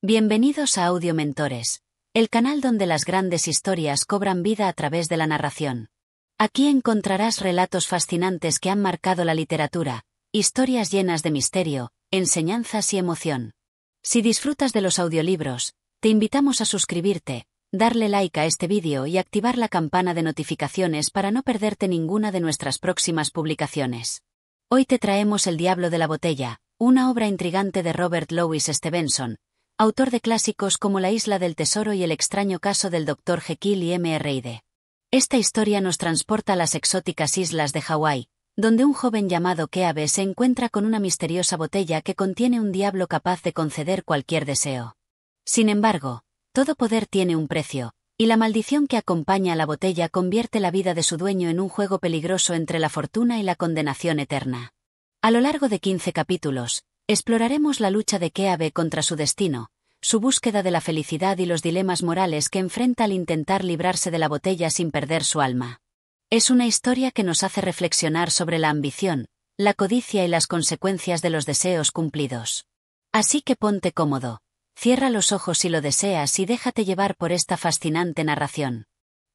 Bienvenidos a Audio Mentores, el canal donde las grandes historias cobran vida a través de la narración. Aquí encontrarás relatos fascinantes que han marcado la literatura, historias llenas de misterio, enseñanzas y emoción. Si disfrutas de los audiolibros, te invitamos a suscribirte, darle like a este vídeo y activar la campana de notificaciones para no perderte ninguna de nuestras próximas publicaciones. Hoy te traemos El diablo de la botella, una obra intrigante de Robert Louis Stevenson, autor de clásicos como La isla del tesoro y El extraño caso del Dr. Jekyll y Mr. Esta historia nos transporta a las exóticas islas de Hawái, donde un joven llamado Keabe se encuentra con una misteriosa botella que contiene un diablo capaz de conceder cualquier deseo. Sin embargo, todo poder tiene un precio, y la maldición que acompaña a la botella convierte la vida de su dueño en un juego peligroso entre la fortuna y la condenación eterna. A lo largo de 15 capítulos, exploraremos la lucha de Keabe contra su destino, su búsqueda de la felicidad y los dilemas morales que enfrenta al intentar librarse de la botella sin perder su alma. Es una historia que nos hace reflexionar sobre la ambición, la codicia y las consecuencias de los deseos cumplidos. Así que ponte cómodo, cierra los ojos si lo deseas y déjate llevar por esta fascinante narración.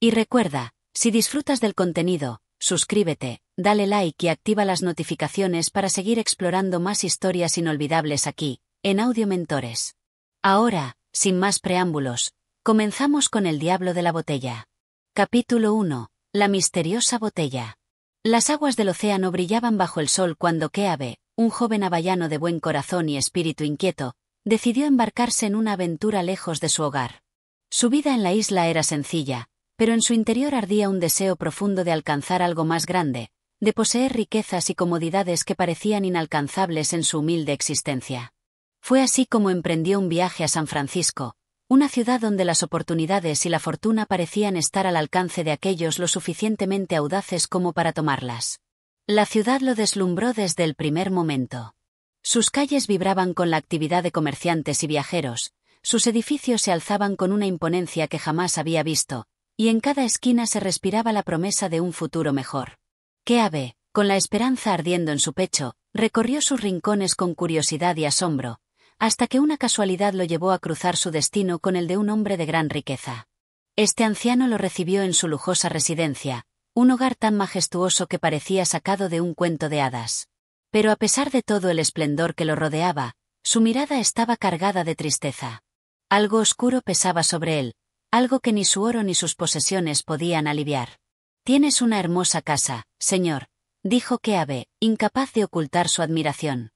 Y recuerda, si disfrutas del contenido, suscríbete, dale like y activa las notificaciones para seguir explorando más historias inolvidables aquí, en Audio Mentores. Ahora, sin más preámbulos, comenzamos con El diablo de la botella. Capítulo 1. La misteriosa botella. Las aguas del océano brillaban bajo el sol cuando Keabe, un joven hawaiano de buen corazón y espíritu inquieto, decidió embarcarse en una aventura lejos de su hogar. Su vida en la isla era sencilla, pero en su interior ardía un deseo profundo de alcanzar algo más grande, de poseer riquezas y comodidades que parecían inalcanzables en su humilde existencia. Fue así como emprendió un viaje a San Francisco, una ciudad donde las oportunidades y la fortuna parecían estar al alcance de aquellos lo suficientemente audaces como para tomarlas. La ciudad lo deslumbró desde el primer momento. Sus calles vibraban con la actividad de comerciantes y viajeros, sus edificios se alzaban con una imponencia que jamás había visto, y en cada esquina se respiraba la promesa de un futuro mejor. Keabe, con la esperanza ardiendo en su pecho, recorrió sus rincones con curiosidad y asombro, hasta que una casualidad lo llevó a cruzar su destino con el de un hombre de gran riqueza. Este anciano lo recibió en su lujosa residencia, un hogar tan majestuoso que parecía sacado de un cuento de hadas. Pero a pesar de todo el esplendor que lo rodeaba, su mirada estaba cargada de tristeza. Algo oscuro pesaba sobre él, algo que ni su oro ni sus posesiones podían aliviar. «Tienes una hermosa casa, señor», dijo Keabe, incapaz de ocultar su admiración.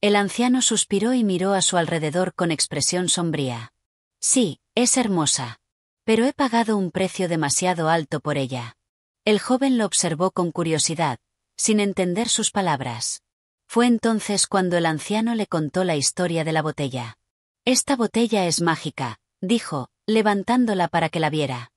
El anciano suspiró y miró a su alrededor con expresión sombría. «Sí, es hermosa. Pero he pagado un precio demasiado alto por ella». El joven lo observó con curiosidad, sin entender sus palabras. Fue entonces cuando el anciano le contó la historia de la botella. «Esta botella es mágica», dijo, levantándola para que la viera.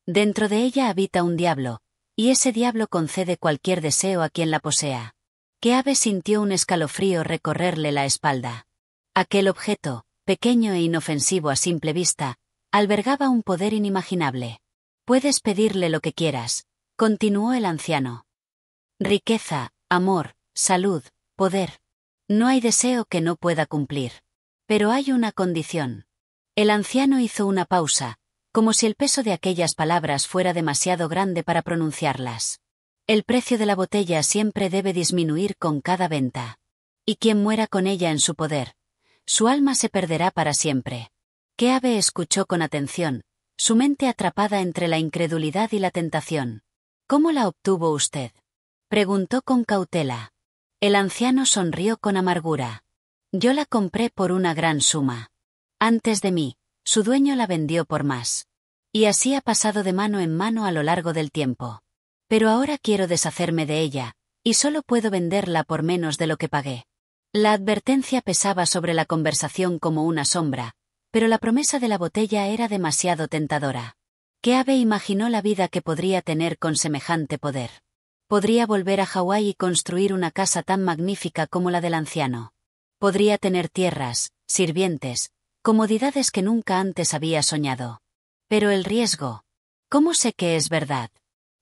«Dentro de ella habita un diablo, y ese diablo concede cualquier deseo a quien la posea». Keabe sintió un escalofrío recorrerle la espalda. Aquel objeto, pequeño e inofensivo a simple vista, albergaba un poder inimaginable. «Puedes pedirle lo que quieras», continuó el anciano. «Riqueza, amor, salud, poder. No hay deseo que no pueda cumplir. Pero hay una condición». El anciano hizo una pausa, como si el peso de aquellas palabras fuera demasiado grande para pronunciarlas. «El precio de la botella siempre debe disminuir con cada venta. Y quien muera con ella en su poder, su alma se perderá para siempre». Keabe escuchó con atención, su mente atrapada entre la incredulidad y la tentación. «¿Cómo la obtuvo usted?», preguntó con cautela. El anciano sonrió con amargura. «Yo la compré por una gran suma. Antes de mí, su dueño la vendió por más. Y así ha pasado de mano en mano a lo largo del tiempo. Pero ahora quiero deshacerme de ella, y solo puedo venderla por menos de lo que pagué». La advertencia pesaba sobre la conversación como una sombra, pero la promesa de la botella era demasiado tentadora. Keabe imaginó la vida que podría tener con semejante poder. Podría volver a Hawái y construir una casa tan magnífica como la del anciano. Podría tener tierras, sirvientes, comodidades que nunca antes había soñado. Pero el riesgo. «¿Cómo sé que es verdad?»,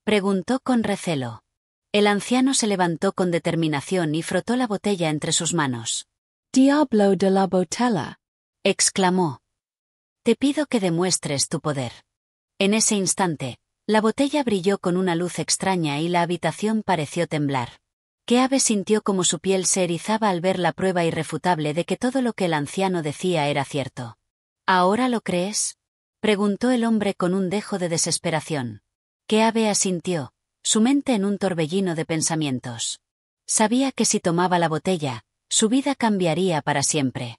preguntó con recelo. El anciano se levantó con determinación y frotó la botella entre sus manos. Diablo de la botella. exclamó. Te pido que demuestres tu poder. En ese instante, la botella brilló con una luz extraña y la habitación pareció temblar. Keabe sintió como su piel se erizaba al ver la prueba irrefutable de que todo lo que el anciano decía era cierto. ¿Ahora lo crees?, preguntó el hombre con un dejo de desesperación. Keabe asintió, su mente en un torbellino de pensamientos. Sabía que si tomaba la botella, su vida cambiaría para siempre.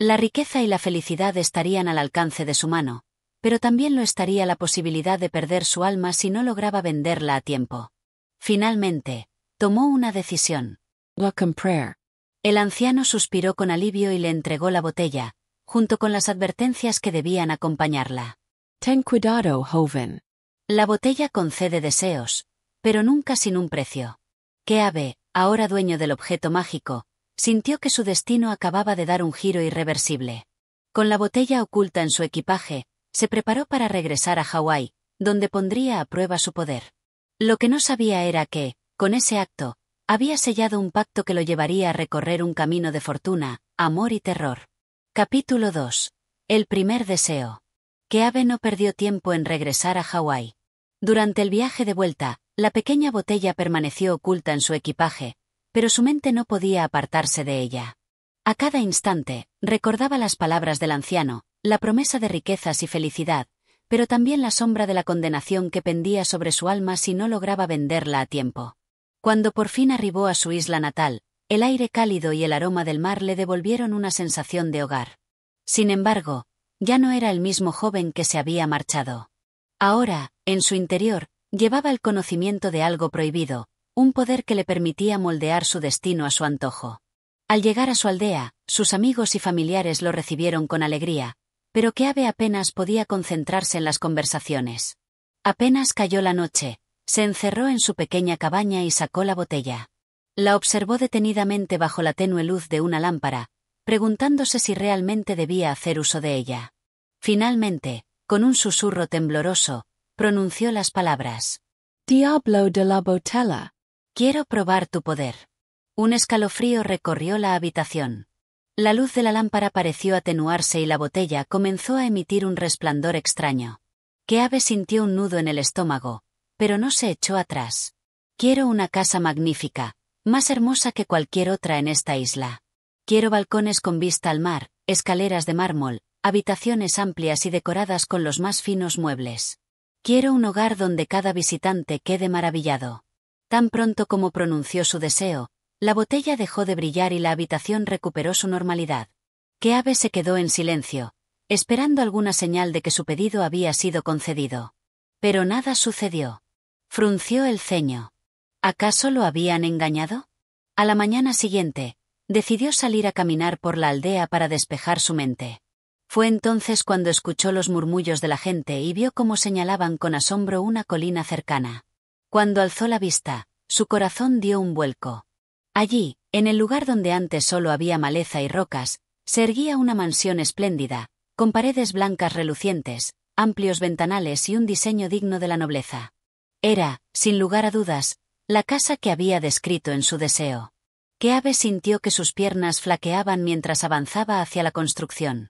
La riqueza y la felicidad estarían al alcance de su mano, pero también lo estaría la posibilidad de perder su alma si no lograba venderla a tiempo. Finalmente, tomó una decisión. Welcome prayer. El anciano suspiró con alivio y le entregó la botella, junto con las advertencias que debían acompañarla. Ten cuidado, joven. La botella concede deseos, pero nunca sin un precio. Keabe, ahora dueño del objeto mágico, sintió que su destino acababa de dar un giro irreversible. Con la botella oculta en su equipaje, se preparó para regresar a Hawái, donde pondría a prueba su poder. Lo que no sabía era que, con ese acto, había sellado un pacto que lo llevaría a recorrer un camino de fortuna, amor y terror. Capítulo 2. El primer deseo. Keabe no perdió tiempo en regresar a Hawái. Durante el viaje de vuelta, la pequeña botella permaneció oculta en su equipaje, pero su mente no podía apartarse de ella. A cada instante, recordaba las palabras del anciano, la promesa de riquezas y felicidad, pero también la sombra de la condenación que pendía sobre su alma si no lograba venderla a tiempo. Cuando por fin arribó a su isla natal, el aire cálido y el aroma del mar le devolvieron una sensación de hogar. Sin embargo, ya no era el mismo joven que se había marchado. Ahora, en su interior, llevaba el conocimiento de algo prohibido, un poder que le permitía moldear su destino a su antojo. Al llegar a su aldea, sus amigos y familiares lo recibieron con alegría, pero Keabe apenas podía concentrarse en las conversaciones. Apenas cayó la noche, se encerró en su pequeña cabaña y sacó la botella. La observó detenidamente bajo la tenue luz de una lámpara, preguntándose si realmente debía hacer uso de ella. Finalmente, con un susurro tembloroso, pronunció las palabras. Diablo de la botella. Quiero probar tu poder. Un escalofrío recorrió la habitación. La luz de la lámpara pareció atenuarse y la botella comenzó a emitir un resplandor extraño. Keabe sintió un nudo en el estómago, pero no se echó atrás. Quiero una casa magnífica, más hermosa que cualquier otra en esta isla. Quiero balcones con vista al mar, escaleras de mármol, habitaciones amplias y decoradas con los más finos muebles. Quiero un hogar donde cada visitante quede maravillado. Tan pronto como pronunció su deseo, la botella dejó de brillar y la habitación recuperó su normalidad. Keabe se quedó en silencio, esperando alguna señal de que su pedido había sido concedido. Pero nada sucedió. Frunció el ceño. ¿Acaso lo habían engañado? A la mañana siguiente, decidió salir a caminar por la aldea para despejar su mente. Fue entonces cuando escuchó los murmullos de la gente y vio cómo señalaban con asombro una colina cercana. Cuando alzó la vista, su corazón dio un vuelco. Allí, en el lugar donde antes solo había maleza y rocas, se erguía una mansión espléndida, con paredes blancas relucientes, amplios ventanales y un diseño digno de la nobleza. Era, sin lugar a dudas, la casa que había descrito en su deseo. Keabe sintió que sus piernas flaqueaban mientras avanzaba hacia la construcción.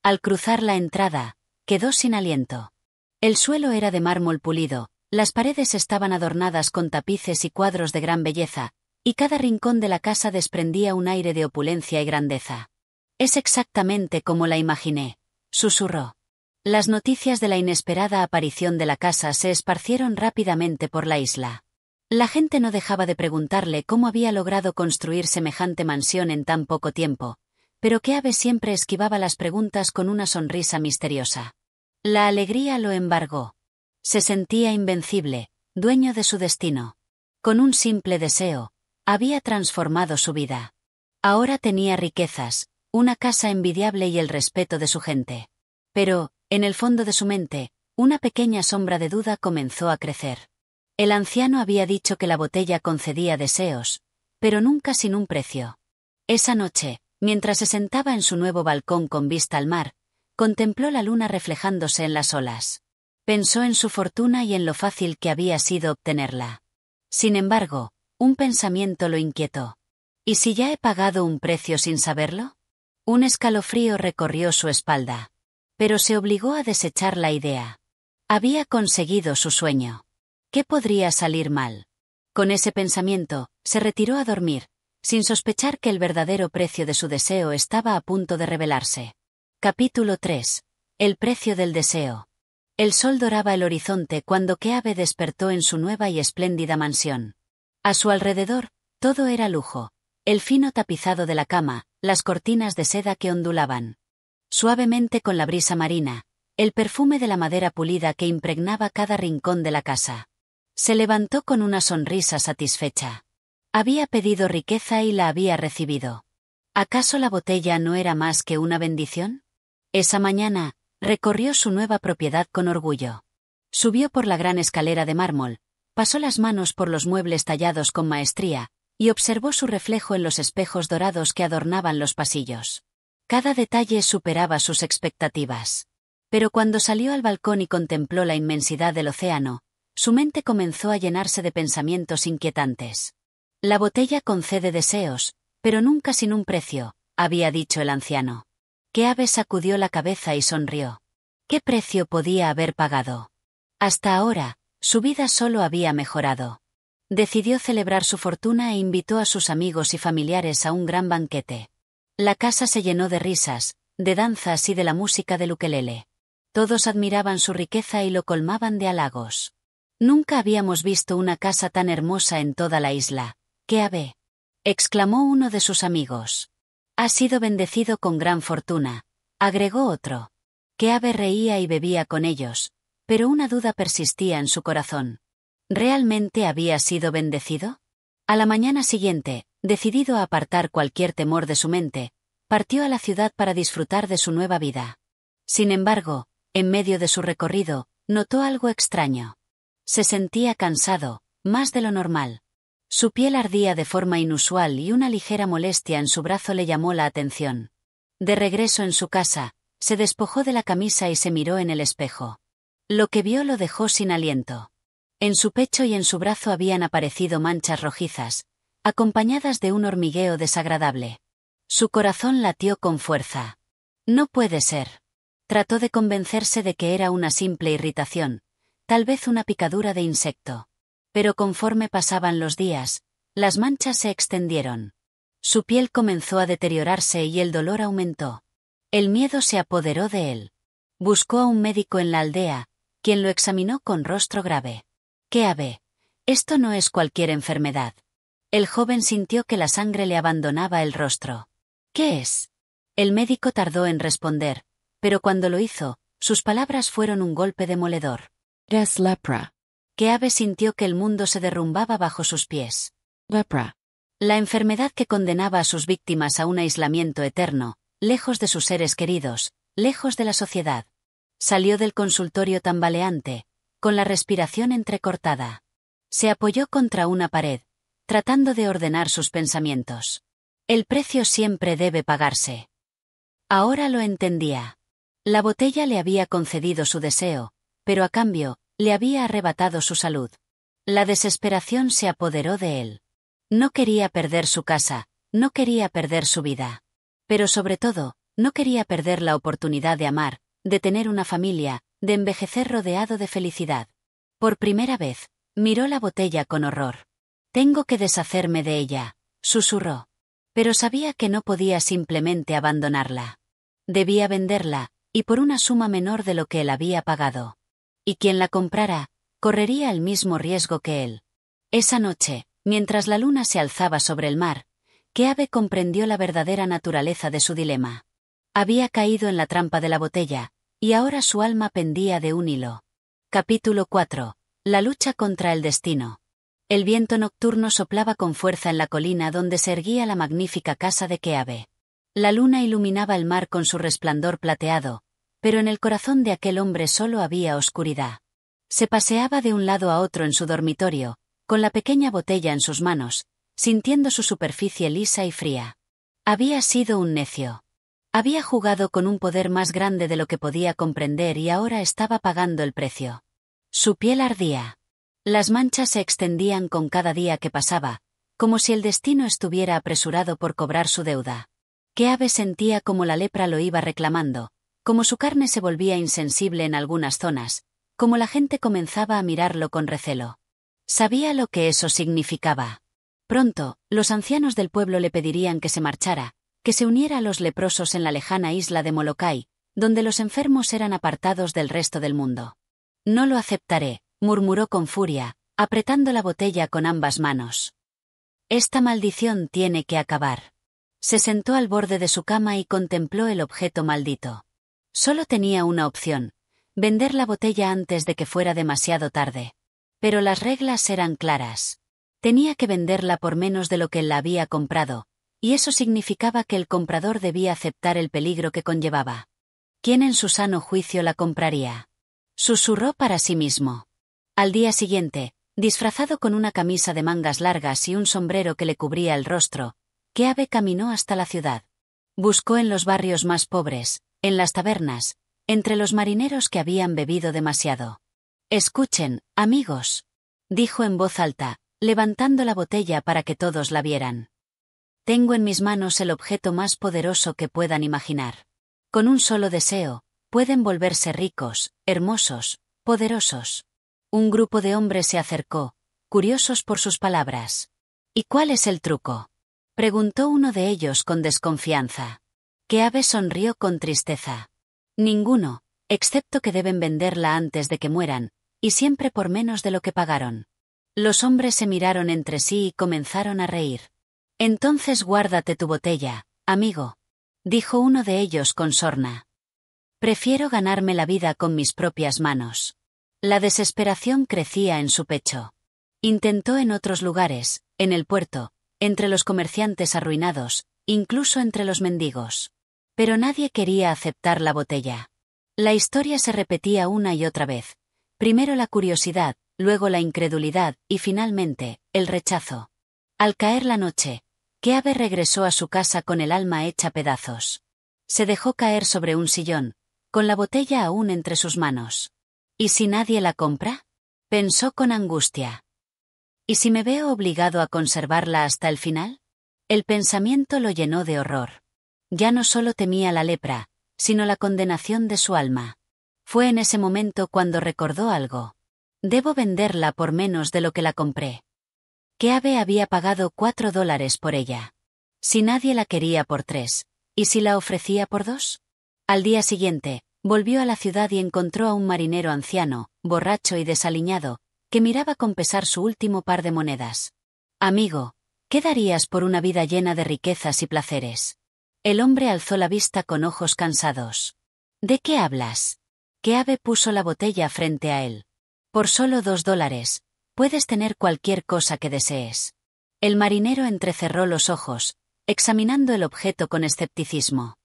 Al cruzar la entrada, quedó sin aliento. El suelo era de mármol pulido, las paredes estaban adornadas con tapices y cuadros de gran belleza, y cada rincón de la casa desprendía un aire de opulencia y grandeza. Es exactamente como la imaginé, susurró. Las noticias de la inesperada aparición de la casa se esparcieron rápidamente por la isla. La gente no dejaba de preguntarle cómo había logrado construir semejante mansión en tan poco tiempo, pero Keabe siempre esquivaba las preguntas con una sonrisa misteriosa. La alegría lo embargó. Se sentía invencible, dueño de su destino. Con un simple deseo, había transformado su vida. Ahora tenía riquezas, una casa envidiable y el respeto de su gente. Pero, en el fondo de su mente, una pequeña sombra de duda comenzó a crecer. El anciano había dicho que la botella concedía deseos, pero nunca sin un precio. Esa noche, mientras se sentaba en su nuevo balcón con vista al mar, contempló la luna reflejándose en las olas. Pensó en su fortuna y en lo fácil que había sido obtenerla. Sin embargo, un pensamiento lo inquietó. ¿Y si ya he pagado un precio sin saberlo? Un escalofrío recorrió su espalda. Pero se obligó a desechar la idea. Había conseguido su sueño. ¿Qué podría salir mal? Con ese pensamiento, se retiró a dormir, sin sospechar que el verdadero precio de su deseo estaba a punto de revelarse. Capítulo 3. El precio del deseo. El sol doraba el horizonte cuando Keabe despertó en su nueva y espléndida mansión. A su alrededor, todo era lujo. El fino tapizado de la cama, las cortinas de seda que ondulaban suavemente con la brisa marina, el perfume de la madera pulida que impregnaba cada rincón de la casa. Se levantó con una sonrisa satisfecha. Había pedido riqueza y la había recibido. ¿Acaso la botella no era más que una bendición? Esa mañana, recorrió su nueva propiedad con orgullo. Subió por la gran escalera de mármol, pasó las manos por los muebles tallados con maestría, y observó su reflejo en los espejos dorados que adornaban los pasillos. Cada detalle superaba sus expectativas. Pero cuando salió al balcón y contempló la inmensidad del océano, su mente comenzó a llenarse de pensamientos inquietantes. La botella concede deseos, pero nunca sin un precio, había dicho el anciano. Keabe sacudió la cabeza y sonrió. ¿Qué precio podía haber pagado? Hasta ahora, su vida solo había mejorado. Decidió celebrar su fortuna e invitó a sus amigos y familiares a un gran banquete. La casa se llenó de risas, de danzas y de la música del ukelele. Todos admiraban su riqueza y lo colmaban de halagos. Nunca habíamos visto una casa tan hermosa en toda la isla. Keabe, exclamó uno de sus amigos. Ha sido bendecido con gran fortuna, agregó otro. Keabe reía y bebía con ellos, pero una duda persistía en su corazón. ¿Realmente había sido bendecido? A la mañana siguiente, decidido a apartar cualquier temor de su mente, partió a la ciudad para disfrutar de su nueva vida. Sin embargo, en medio de su recorrido, notó algo extraño. Se sentía cansado, más de lo normal. Su piel ardía de forma inusual y una ligera molestia en su brazo le llamó la atención. De regreso en su casa, se despojó de la camisa y se miró en el espejo. Lo que vio lo dejó sin aliento. En su pecho y en su brazo habían aparecido manchas rojizas, acompañadas de un hormigueo desagradable. Su corazón latió con fuerza. No puede ser. Trató de convencerse de que era una simple irritación, tal vez una picadura de insecto. Pero conforme pasaban los días, las manchas se extendieron. Su piel comenzó a deteriorarse y el dolor aumentó. El miedo se apoderó de él. Buscó a un médico en la aldea, quien lo examinó con rostro grave. Keabe, esto no es cualquier enfermedad. El joven sintió que la sangre le abandonaba el rostro. ¿Qué es? El médico tardó en responder, pero cuando lo hizo, sus palabras fueron un golpe demoledor. Es lepra. Keabe sintió que el mundo se derrumbaba bajo sus pies. Lepra. La enfermedad que condenaba a sus víctimas a un aislamiento eterno, lejos de sus seres queridos, lejos de la sociedad. Salió del consultorio tambaleante, con la respiración entrecortada. Se apoyó contra una pared, tratando de ordenar sus pensamientos. El precio siempre debe pagarse. Ahora lo entendía. La botella le había concedido su deseo, pero a cambio, le había arrebatado su salud. La desesperación se apoderó de él. No quería perder su casa, no quería perder su vida. Pero sobre todo, no quería perder la oportunidad de amar, de tener una familia, de envejecer rodeado de felicidad. Por primera vez, miró la botella con horror. Tengo que deshacerme de ella, susurró. Pero sabía que no podía simplemente abandonarla. Debía venderla, y por una suma menor de lo que él había pagado. Y quien la comprara, correría el mismo riesgo que él. Esa noche, mientras la luna se alzaba sobre el mar, Keabe comprendió la verdadera naturaleza de su dilema. Había caído en la trampa de la botella, y ahora su alma pendía de un hilo. Capítulo 4. La lucha contra el destino. El viento nocturno soplaba con fuerza en la colina donde se erguía la magnífica casa de Keabe. La luna iluminaba el mar con su resplandor plateado, pero en el corazón de aquel hombre solo había oscuridad. Se paseaba de un lado a otro en su dormitorio, con la pequeña botella en sus manos, sintiendo su superficie lisa y fría. Había sido un necio. Había jugado con un poder más grande de lo que podía comprender y ahora estaba pagando el precio. Su piel ardía. Las manchas se extendían con cada día que pasaba, como si el destino estuviera apresurado por cobrar su deuda. Keabe sentía como la lepra lo iba reclamando, como su carne se volvía insensible en algunas zonas, como la gente comenzaba a mirarlo con recelo. Sabía lo que eso significaba. Pronto, los ancianos del pueblo le pedirían que se marchara, que se uniera a los leprosos en la lejana isla de Molokai, donde los enfermos eran apartados del resto del mundo. No lo aceptaré, murmuró con furia, apretando la botella con ambas manos. Esta maldición tiene que acabar. Se sentó al borde de su cama y contempló el objeto maldito. Solo tenía una opción: vender la botella antes de que fuera demasiado tarde. Pero las reglas eran claras. Tenía que venderla por menos de lo que él la había comprado, y eso significaba que el comprador debía aceptar el peligro que conllevaba. ¿Quién en su sano juicio la compraría? Susurró para sí mismo. Al día siguiente, disfrazado con una camisa de mangas largas y un sombrero que le cubría el rostro, Keabe caminó hasta la ciudad. Buscó en los barrios más pobres, en las tabernas, entre los marineros que habían bebido demasiado. «Escuchen, amigos», dijo en voz alta, levantando la botella para que todos la vieran. «Tengo en mis manos el objeto más poderoso que puedan imaginar. Con un solo deseo, pueden volverse ricos, hermosos, poderosos». Un grupo de hombres se acercó, curiosos por sus palabras. «¿Y cuál es el truco?», preguntó uno de ellos con desconfianza. Keabe sonrió con tristeza. «Ninguno, excepto que deben venderla antes de que mueran, y siempre por menos de lo que pagaron». Los hombres se miraron entre sí y comenzaron a reír. «Entonces guárdate tu botella, amigo», dijo uno de ellos con sorna. «Prefiero ganarme la vida con mis propias manos». La desesperación crecía en su pecho. Intentó en otros lugares, en el puerto, entre los comerciantes arruinados, incluso entre los mendigos. Pero nadie quería aceptar la botella. La historia se repetía una y otra vez. Primero la curiosidad, luego la incredulidad y finalmente, el rechazo. Al caer la noche, Keabe regresó a su casa con el alma hecha pedazos. Se dejó caer sobre un sillón, con la botella aún entre sus manos. ¿Y si nadie la compra?, pensó con angustia. ¿Y si me veo obligado a conservarla hasta el final? El pensamiento lo llenó de horror. Ya no solo temía la lepra, sino la condenación de su alma. Fue en ese momento cuando recordó algo. Debo venderla por menos de lo que la compré. Keabe había pagado $4 por ella. Si nadie la quería por 3, ¿y si la ofrecía por 2? Al día siguiente, volvió a la ciudad y encontró a un marinero anciano, borracho y desaliñado, que miraba con pesar su último par de monedas. «Amigo, ¿qué darías por una vida llena de riquezas y placeres?». El hombre alzó la vista con ojos cansados. «¿De qué hablas?». Keabe puso la botella frente a él. «Por solo $2, puedes tener cualquier cosa que desees». El marinero entrecerró los ojos, examinando el objeto con escepticismo.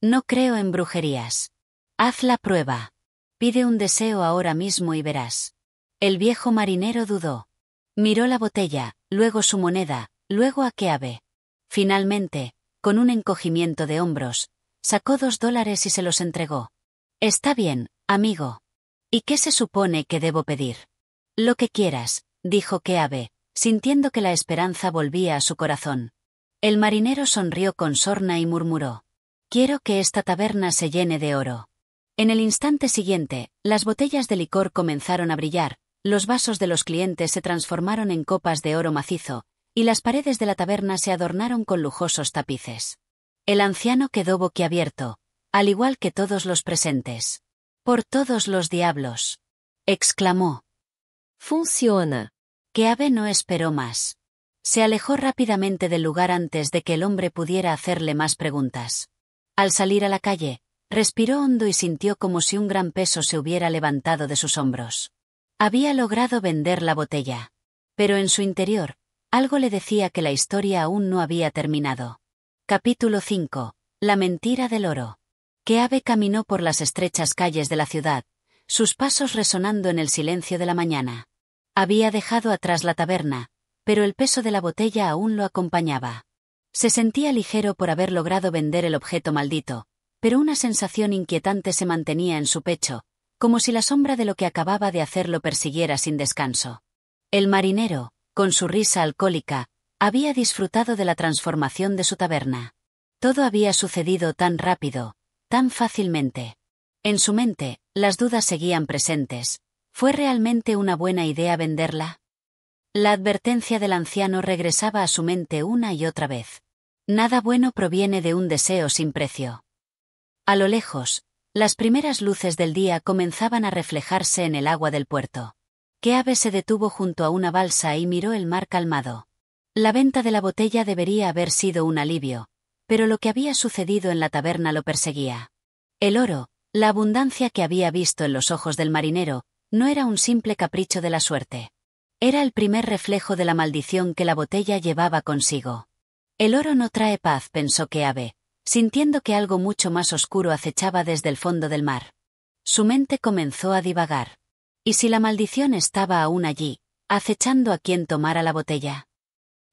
«No creo en brujerías». «Haz la prueba. Pide un deseo ahora mismo y verás». El viejo marinero dudó. Miró la botella, luego su moneda, luego a Keabe. Finalmente, con un encogimiento de hombros, sacó $2 y se los entregó. «Está bien, amigo. ¿Y qué se supone que debo pedir?». «Lo que quieras», dijo Keabe, sintiendo que la esperanza volvía a su corazón. El marinero sonrió con sorna y murmuró: «Quiero que esta taberna se llene de oro». En el instante siguiente, las botellas de licor comenzaron a brillar, los vasos de los clientes se transformaron en copas de oro macizo, y las paredes de la taberna se adornaron con lujosos tapices. El anciano quedó boquiabierto, al igual que todos los presentes. «Por todos los diablos», exclamó. Funciona. Keabe no esperó más. Se alejó rápidamente del lugar antes de que el hombre pudiera hacerle más preguntas. Al salir a la calle, respiró hondo y sintió como si un gran peso se hubiera levantado de sus hombros. Había logrado vender la botella. Pero en su interior, algo le decía que la historia aún no había terminado. Capítulo 5. La mentira del oro. Keabe caminó por las estrechas calles de la ciudad, sus pasos resonando en el silencio de la mañana. Había dejado atrás la taberna, pero el peso de la botella aún lo acompañaba. Se sentía ligero por haber logrado vender el objeto maldito, pero una sensación inquietante se mantenía en su pecho, como si la sombra de lo que acababa de hacer lo persiguiera sin descanso. El marinero, con su risa alcohólica, había disfrutado de la transformación de su taberna. Todo había sucedido tan rápido, tan fácilmente. En su mente, las dudas seguían presentes. ¿Fue realmente una buena idea venderla? La advertencia del anciano regresaba a su mente una y otra vez. Nada bueno proviene de un deseo sin precio. A lo lejos, las primeras luces del día comenzaban a reflejarse en el agua del puerto. Keabe se detuvo junto a una balsa y miró el mar calmado. La venta de la botella debería haber sido un alivio, pero lo que había sucedido en la taberna lo perseguía. El oro, la abundancia que había visto en los ojos del marinero, no era un simple capricho de la suerte. Era el primer reflejo de la maldición que la botella llevaba consigo. El oro no trae paz, pensó Keabe, sintiendo que algo mucho más oscuro acechaba desde el fondo del mar. Su mente comenzó a divagar. ¿Y si la maldición estaba aún allí, acechando a quien tomara la botella?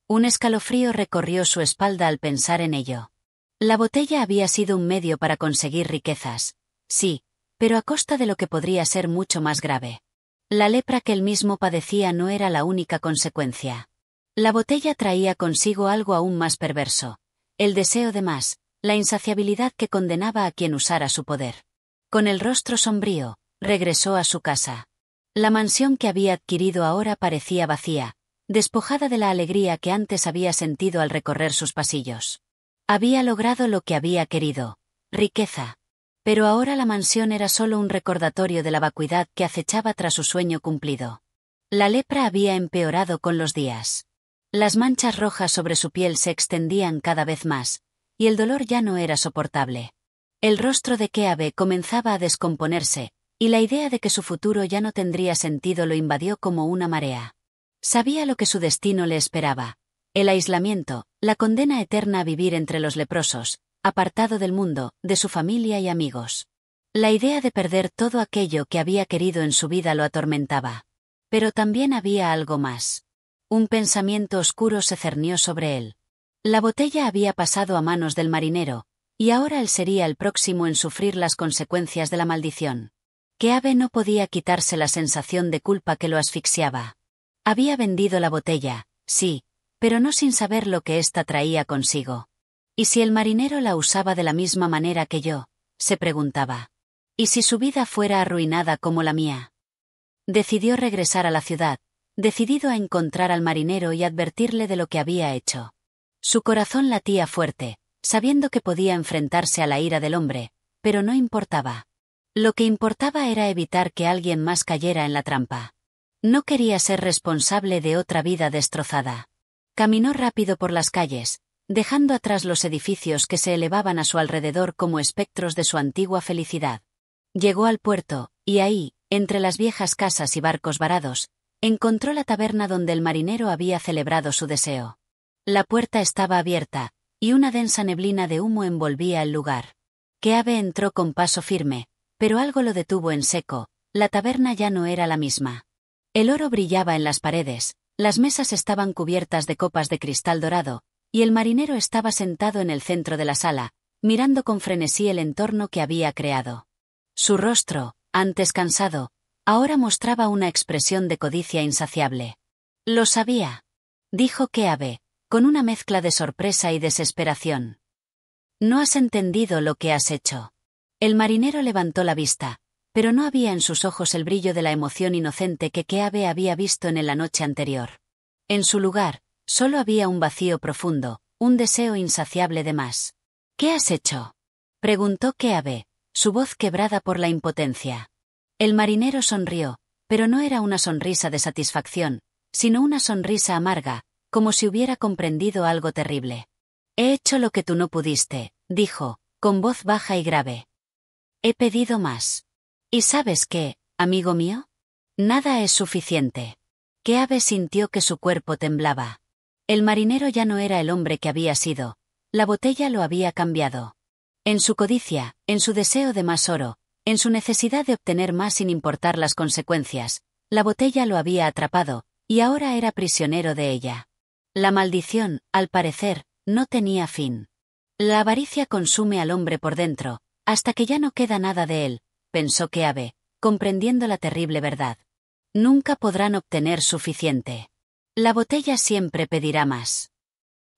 Un escalofrío recorrió su espalda al pensar en ello. La botella había sido un medio para conseguir riquezas, sí, pero a costa de lo que podría ser mucho más grave. La lepra que él mismo padecía no era la única consecuencia. La botella traía consigo algo aún más perverso, el deseo de más, la insaciabilidad que condenaba a quien usara su poder. Con el rostro sombrío, regresó a su casa. La mansión que había adquirido ahora parecía vacía, despojada de la alegría que antes había sentido al recorrer sus pasillos. Había logrado lo que había querido, riqueza. Pero ahora la mansión era solo un recordatorio de la vacuidad que acechaba tras su sueño cumplido. La lepra había empeorado con los días. Las manchas rojas sobre su piel se extendían cada vez más, y el dolor ya no era soportable. El rostro de Keabe comenzaba a descomponerse, y la idea de que su futuro ya no tendría sentido lo invadió como una marea. Sabía lo que su destino le esperaba: el aislamiento, la condena eterna a vivir entre los leprosos, apartado del mundo, de su familia y amigos. La idea de perder todo aquello que había querido en su vida lo atormentaba. Pero también había algo más. Un pensamiento oscuro se cernió sobre él. La botella había pasado a manos del marinero, y ahora él sería el próximo en sufrir las consecuencias de la maldición. Keabe no podía quitarse la sensación de culpa que lo asfixiaba. Había vendido la botella, sí, pero no sin saber lo que ésta traía consigo. ¿Y si el marinero la usaba de la misma manera que yo?, se preguntaba. ¿Y si su vida fuera arruinada como la mía? Decidió regresar a la ciudad, decidido a encontrar al marinero y advertirle de lo que había hecho. Su corazón latía fuerte, sabiendo que podía enfrentarse a la ira del hombre, pero no importaba. Lo que importaba era evitar que alguien más cayera en la trampa. No quería ser responsable de otra vida destrozada. Caminó rápido por las calles, dejando atrás los edificios que se elevaban a su alrededor como espectros de su antigua felicidad. Llegó al puerto, y ahí, entre las viejas casas y barcos varados, encontró la taberna donde el marinero había celebrado su deseo. La puerta estaba abierta, y una densa neblina de humo envolvía el lugar. Keabe entró con paso firme, pero algo lo detuvo en seco: la taberna ya no era la misma. El oro brillaba en las paredes, las mesas estaban cubiertas de copas de cristal dorado, y el marinero estaba sentado en el centro de la sala, mirando con frenesí el entorno que había creado. Su rostro, antes cansado, ahora mostraba una expresión de codicia insaciable. «Lo sabía», dijo Keabe, con una mezcla de sorpresa y desesperación. «No has entendido lo que has hecho». El marinero levantó la vista, pero no había en sus ojos el brillo de la emoción inocente que Keabe había visto en él la noche anterior. En su lugar, solo había un vacío profundo, un deseo insaciable de más. «¿Qué has hecho?», preguntó Keabe, su voz quebrada por la impotencia. El marinero sonrió, pero no era una sonrisa de satisfacción, sino una sonrisa amarga, como si hubiera comprendido algo terrible. «He hecho lo que tú no pudiste», dijo, con voz baja y grave. «He pedido más. ¿Y sabes qué, amigo mío? Nada es suficiente». Keabe sintió que su cuerpo temblaba. El marinero ya no era el hombre que había sido. La botella lo había cambiado. En su codicia, en su deseo de más oro, en su necesidad de obtener más sin importar las consecuencias, la botella lo había atrapado, y ahora era prisionero de ella. La maldición, al parecer, no tenía fin. La avaricia consume al hombre por dentro, hasta que ya no queda nada de él, pensó Keabe, comprendiendo la terrible verdad. Nunca podrán obtener suficiente. La botella siempre pedirá más.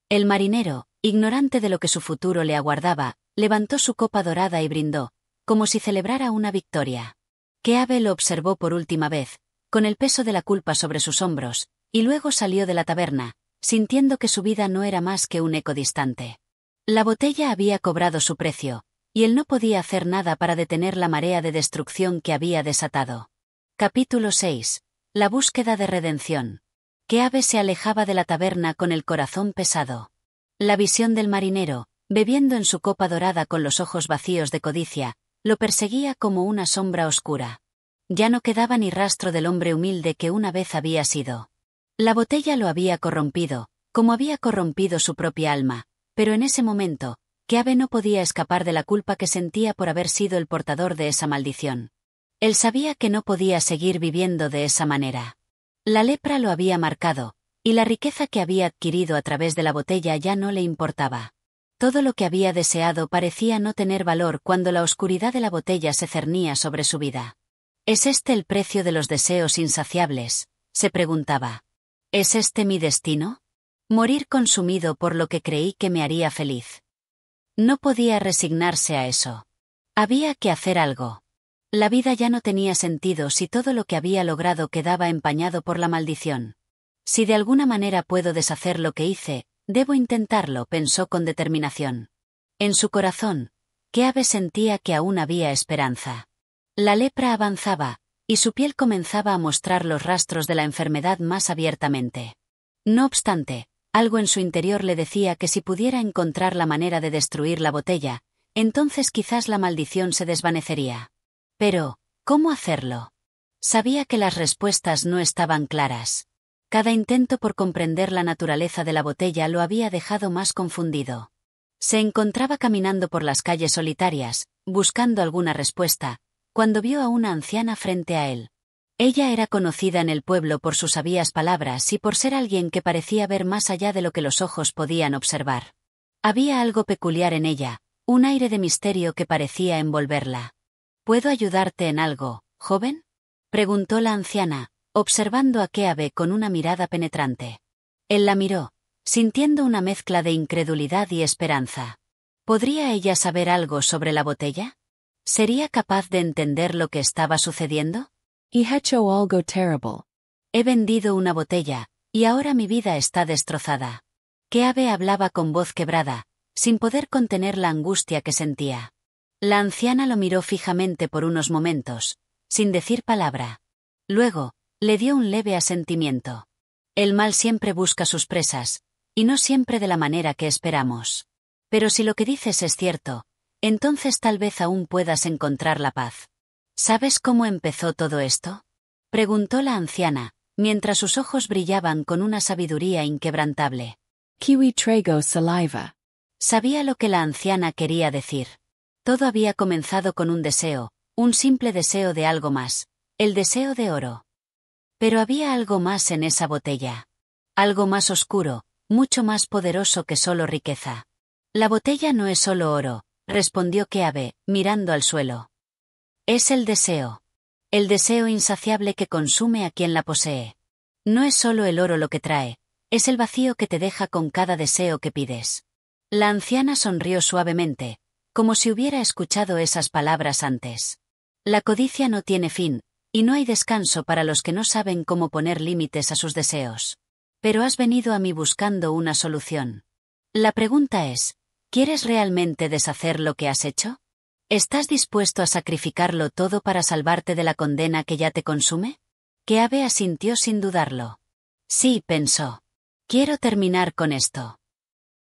El marinero, ignorante de lo que su futuro le aguardaba, levantó su copa dorada y brindó, como si celebrara una victoria. Keabe lo observó por última vez, con el peso de la culpa sobre sus hombros, y luego salió de la taberna, sintiendo que su vida no era más que un eco distante. La botella había cobrado su precio, y él no podía hacer nada para detener la marea de destrucción que había desatado. Capítulo 6. La búsqueda de redención. Keabe se alejaba de la taberna con el corazón pesado. La visión del marinero, bebiendo en su copa dorada con los ojos vacíos de codicia, lo perseguía como una sombra oscura. Ya no quedaba ni rastro del hombre humilde que una vez había sido. La botella lo había corrompido, como había corrompido su propia alma, pero en ese momento, Keabe no podía escapar de la culpa que sentía por haber sido el portador de esa maldición. Él sabía que no podía seguir viviendo de esa manera. La lepra lo había marcado, y la riqueza que había adquirido a través de la botella ya no le importaba. Todo lo que había deseado parecía no tener valor cuando la oscuridad de la botella se cernía sobre su vida. ¿Es este el precio de los deseos insaciables?, se preguntaba. ¿Es este mi destino? Morir consumido por lo que creí que me haría feliz. No podía resignarse a eso. Había que hacer algo. La vida ya no tenía sentido si todo lo que había logrado quedaba empañado por la maldición. Si de alguna manera puedo deshacer lo que hice, debo intentarlo, pensó con determinación. En su corazón, Keabe sentía que aún había esperanza. La lepra avanzaba, y su piel comenzaba a mostrar los rastros de la enfermedad más abiertamente. No obstante, algo en su interior le decía que si pudiera encontrar la manera de destruir la botella, entonces quizás la maldición se desvanecería. Pero, ¿cómo hacerlo? Sabía que las respuestas no estaban claras. Cada intento por comprender la naturaleza de la botella lo había dejado más confundido. Se encontraba caminando por las calles solitarias, buscando alguna respuesta, cuando vio a una anciana frente a él. Ella era conocida en el pueblo por sus sabias palabras y por ser alguien que parecía ver más allá de lo que los ojos podían observar. Había algo peculiar en ella, un aire de misterio que parecía envolverla. ¿Puedo ayudarte en algo, joven?, preguntó la anciana, observando a Keabe con una mirada penetrante. Él la miró, sintiendo una mezcla de incredulidad y esperanza. ¿Podría ella saber algo sobre la botella? ¿Sería capaz de entender lo que estaba sucediendo? He hecho algo terrible. He vendido una botella, y ahora mi vida está destrozada. Keabe hablaba con voz quebrada, sin poder contener la angustia que sentía. La anciana lo miró fijamente por unos momentos, sin decir palabra. Luego, le dio un leve asentimiento. El mal siempre busca sus presas, y no siempre de la manera que esperamos. Pero si lo que dices es cierto, entonces tal vez aún puedas encontrar la paz. ¿Sabes cómo empezó todo esto?, preguntó la anciana, mientras sus ojos brillaban con una sabiduría inquebrantable. Kiwi traigo saliva. Sabía lo que la anciana quería decir. Todo había comenzado con un deseo, un simple deseo de algo más, el deseo de oro. Pero había algo más en esa botella. Algo más oscuro, mucho más poderoso que solo riqueza. La botella no es solo oro, respondió Keabe, mirando al suelo. Es el deseo. El deseo insaciable que consume a quien la posee. No es solo el oro lo que trae, es el vacío que te deja con cada deseo que pides. La anciana sonrió suavemente, como si hubiera escuchado esas palabras antes. La codicia no tiene fin, y no hay descanso para los que no saben cómo poner límites a sus deseos. Pero has venido a mí buscando una solución. La pregunta es, ¿quieres realmente deshacer lo que has hecho? ¿Estás dispuesto a sacrificarlo todo para salvarte de la condena que ya te consume? Keabe asintió sin dudarlo. Sí, pensó. Quiero terminar con esto.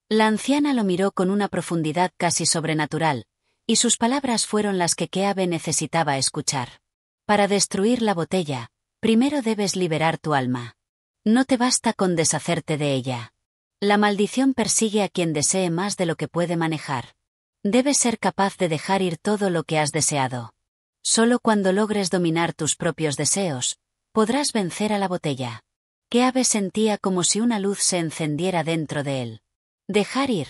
La anciana lo miró con una profundidad casi sobrenatural, y sus palabras fueron las que Keabe necesitaba escuchar. Para destruir la botella, primero debes liberar tu alma. No te basta con deshacerte de ella. La maldición persigue a quien desee más de lo que puede manejar. Debes ser capaz de dejar ir todo lo que has deseado. Solo cuando logres dominar tus propios deseos, podrás vencer a la botella. Keabe sentía como si una luz se encendiera dentro de él. Dejar ir.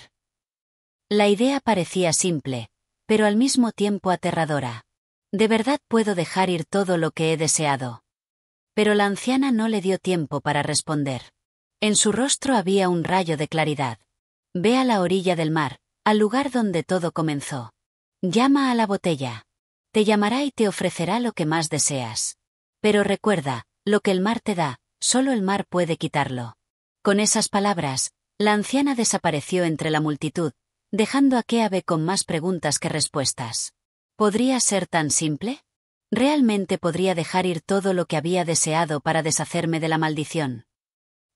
La idea parecía simple, pero al mismo tiempo aterradora. ¿De verdad puedo dejar ir todo lo que he deseado? Pero la anciana no le dio tiempo para responder. En su rostro había un rayo de claridad. Ve a la orilla del mar, al lugar donde todo comenzó. Llama a la botella. Te llamará y te ofrecerá lo que más deseas. Pero recuerda, lo que el mar te da, solo el mar puede quitarlo. Con esas palabras, la anciana desapareció entre la multitud, dejando a Keabe con más preguntas que respuestas. ¿Podría ser tan simple? ¿Realmente podría dejar ir todo lo que había deseado para deshacerme de la maldición?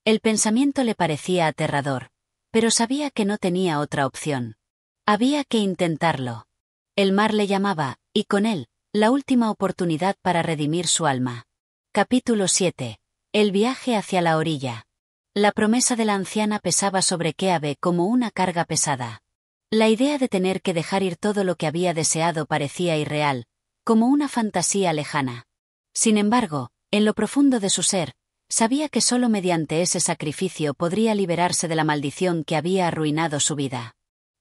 El pensamiento le parecía aterrador, pero sabía que no tenía otra opción. Había que intentarlo. El mar le llamaba, y con él, la última oportunidad para redimir su alma. Capítulo 7. El viaje hacia la orilla. La promesa de la anciana pesaba sobre Keabe como una carga pesada. La idea de tener que dejar ir todo lo que había deseado parecía irreal, como una fantasía lejana. Sin embargo, en lo profundo de su ser, sabía que solo mediante ese sacrificio podría liberarse de la maldición que había arruinado su vida.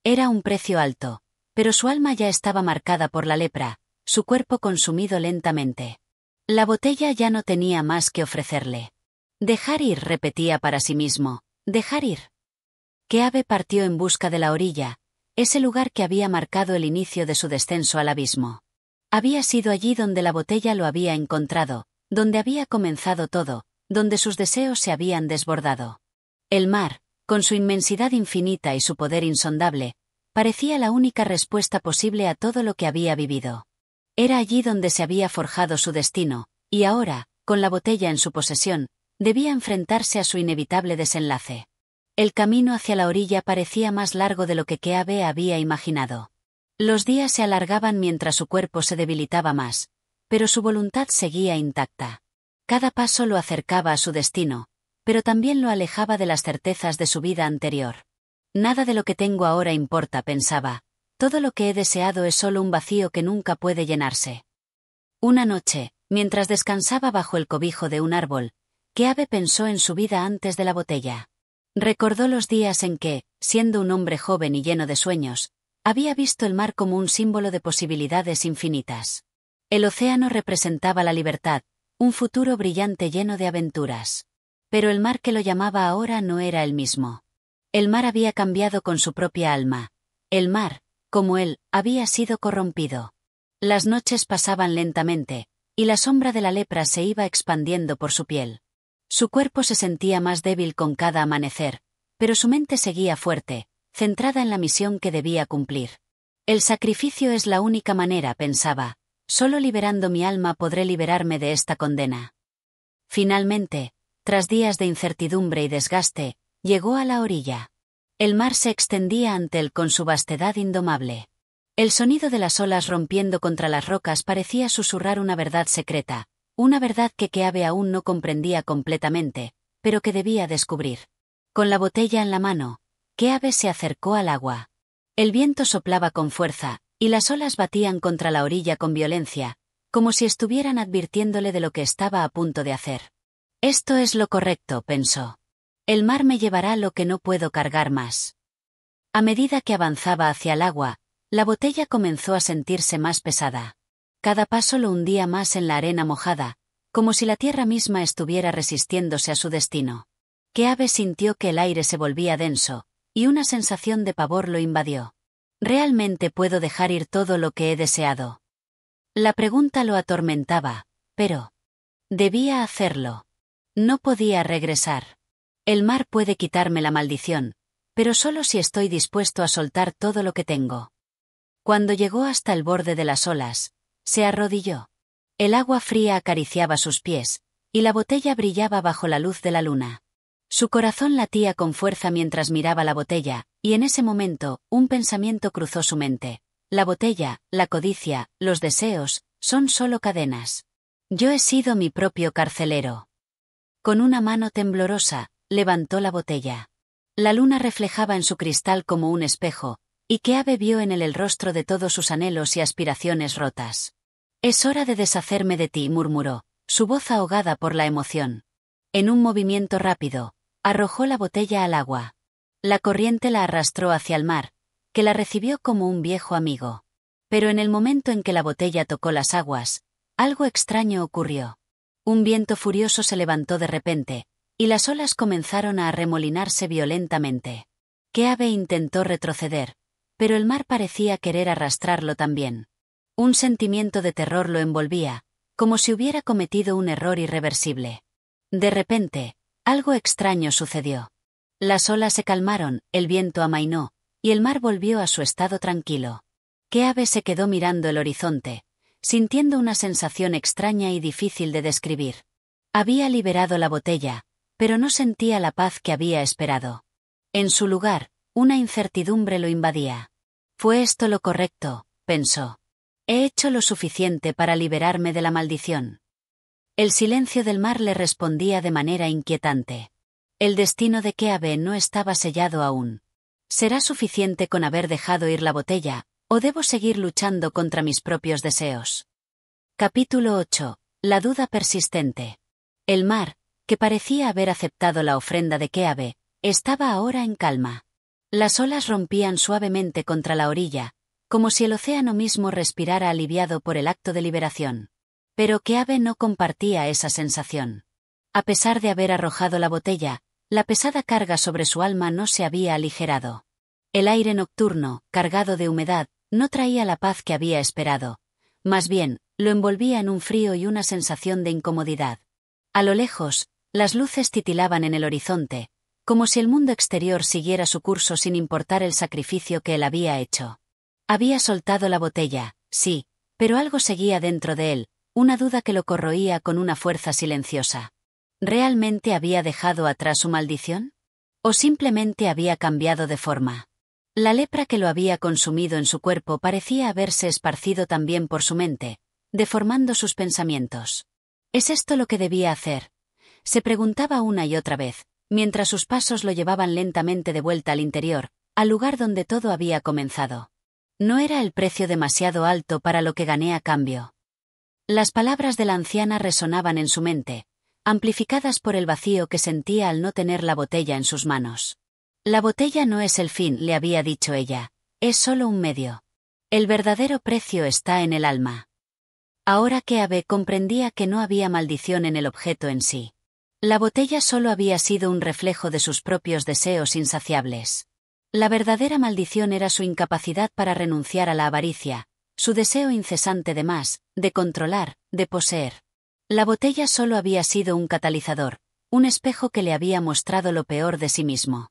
Era un precio alto, pero su alma ya estaba marcada por la lepra, su cuerpo consumido lentamente. La botella ya no tenía más que ofrecerle. Dejar ir, repetía para sí mismo, dejar ir. Keabe partió en busca de la orilla, ese lugar que había marcado el inicio de su descenso al abismo. Había sido allí donde la botella lo había encontrado, donde había comenzado todo, donde sus deseos se habían desbordado. El mar, con su inmensidad infinita y su poder insondable, parecía la única respuesta posible a todo lo que había vivido. Era allí donde se había forjado su destino, y ahora, con la botella en su posesión, debía enfrentarse a su inevitable desenlace. El camino hacia la orilla parecía más largo de lo que Keabe había imaginado. Los días se alargaban mientras su cuerpo se debilitaba más, pero su voluntad seguía intacta. Cada paso lo acercaba a su destino, pero también lo alejaba de las certezas de su vida anterior. Nada de lo que tengo ahora importa, pensaba. Todo lo que he deseado es solo un vacío que nunca puede llenarse. Una noche, mientras descansaba bajo el cobijo de un árbol, Keabe pensó en su vida antes de la botella. Recordó los días en que, siendo un hombre joven y lleno de sueños, había visto el mar como un símbolo de posibilidades infinitas. El océano representaba la libertad, un futuro brillante lleno de aventuras. Pero el mar que lo llamaba ahora no era el mismo. El mar había cambiado con su propia alma. El mar, como él, había sido corrompido. Las noches pasaban lentamente, y la sombra de la lepra se iba expandiendo por su piel. Su cuerpo se sentía más débil con cada amanecer, pero su mente seguía fuerte, centrada en la misión que debía cumplir. El sacrificio es la única manera, pensaba. Solo liberando mi alma podré liberarme de esta condena. Finalmente, tras días de incertidumbre y desgaste, llegó a la orilla. El mar se extendía ante él con su vastedad indomable. El sonido de las olas rompiendo contra las rocas parecía susurrar una verdad secreta, una verdad que Keabe aún no comprendía completamente, pero que debía descubrir. Con la botella en la mano, Keabe se acercó al agua. El viento soplaba con fuerza, y las olas batían contra la orilla con violencia, como si estuvieran advirtiéndole de lo que estaba a punto de hacer. Esto es lo correcto, pensó. El mar me llevará lo que no puedo cargar más. A medida que avanzaba hacia el agua, la botella comenzó a sentirse más pesada. Cada paso lo hundía más en la arena mojada, como si la tierra misma estuviera resistiéndose a su destino. Keabe sintió que el aire se volvía denso, y una sensación de pavor lo invadió. ¿Realmente puedo dejar ir todo lo que he deseado? La pregunta lo atormentaba, pero debía hacerlo. No podía regresar. El mar puede quitarme la maldición, pero solo si estoy dispuesto a soltar todo lo que tengo. Cuando llegó hasta el borde de las olas, se arrodilló. El agua fría acariciaba sus pies, y la botella brillaba bajo la luz de la luna. Su corazón latía con fuerza mientras miraba la botella, y en ese momento, un pensamiento cruzó su mente. La botella, la codicia, los deseos, son solo cadenas. Yo he sido mi propio carcelero. Con una mano temblorosa, levantó la botella. La luna reflejaba en su cristal como un espejo, y Keabe vio en él el rostro de todos sus anhelos y aspiraciones rotas. Es hora de deshacerme de ti, murmuró, su voz ahogada por la emoción. En un movimiento rápido, arrojó la botella al agua. La corriente la arrastró hacia el mar, que la recibió como un viejo amigo. Pero en el momento en que la botella tocó las aguas, algo extraño ocurrió. Un viento furioso se levantó de repente, y las olas comenzaron a arremolinarse violentamente. Keabe intentó retroceder, pero el mar parecía querer arrastrarlo también. Un sentimiento de terror lo envolvía, como si hubiera cometido un error irreversible. De repente, algo extraño sucedió. Las olas se calmaron, el viento amainó, y el mar volvió a su estado tranquilo. Keabe se quedó mirando el horizonte, sintiendo una sensación extraña y difícil de describir. Había liberado la botella, pero no sentía la paz que había esperado. En su lugar, una incertidumbre lo invadía. ¿Fue esto lo correcto?, pensó. ¿He hecho lo suficiente para liberarme de la maldición? El silencio del mar le respondía de manera inquietante. El destino de Keabe no estaba sellado aún. ¿Será suficiente con haber dejado ir la botella, o debo seguir luchando contra mis propios deseos? Capítulo 8. La duda persistente. El mar, que parecía haber aceptado la ofrenda de Keabe, estaba ahora en calma. Las olas rompían suavemente contra la orilla, como si el océano mismo respirara aliviado por el acto de liberación. Pero Keabe no compartía esa sensación. A pesar de haber arrojado la botella, la pesada carga sobre su alma no se había aligerado. El aire nocturno, cargado de humedad, no traía la paz que había esperado. Más bien, lo envolvía en un frío y una sensación de incomodidad. A lo lejos, las luces titilaban en el horizonte, como si el mundo exterior siguiera su curso sin importar el sacrificio que él había hecho. Había soltado la botella, sí, pero algo seguía dentro de él, una duda que lo corroía con una fuerza silenciosa. ¿Realmente había dejado atrás su maldición? ¿O simplemente había cambiado de forma? La lepra que lo había consumido en su cuerpo parecía haberse esparcido también por su mente, deformando sus pensamientos. ¿Es esto lo que debía hacer?, se preguntaba una y otra vez, mientras sus pasos lo llevaban lentamente de vuelta al interior, al lugar donde todo había comenzado. ¿No era el precio demasiado alto para lo que gané a cambio? Las palabras de la anciana resonaban en su mente, amplificadas por el vacío que sentía al no tener la botella en sus manos. La botella no es el fin, le había dicho ella, es solo un medio. El verdadero precio está en el alma. Ahora Keabe comprendía que no había maldición en el objeto en sí. La botella solo había sido un reflejo de sus propios deseos insaciables. La verdadera maldición era su incapacidad para renunciar a la avaricia, su deseo incesante de más, de controlar, de poseer. La botella solo había sido un catalizador, un espejo que le había mostrado lo peor de sí mismo.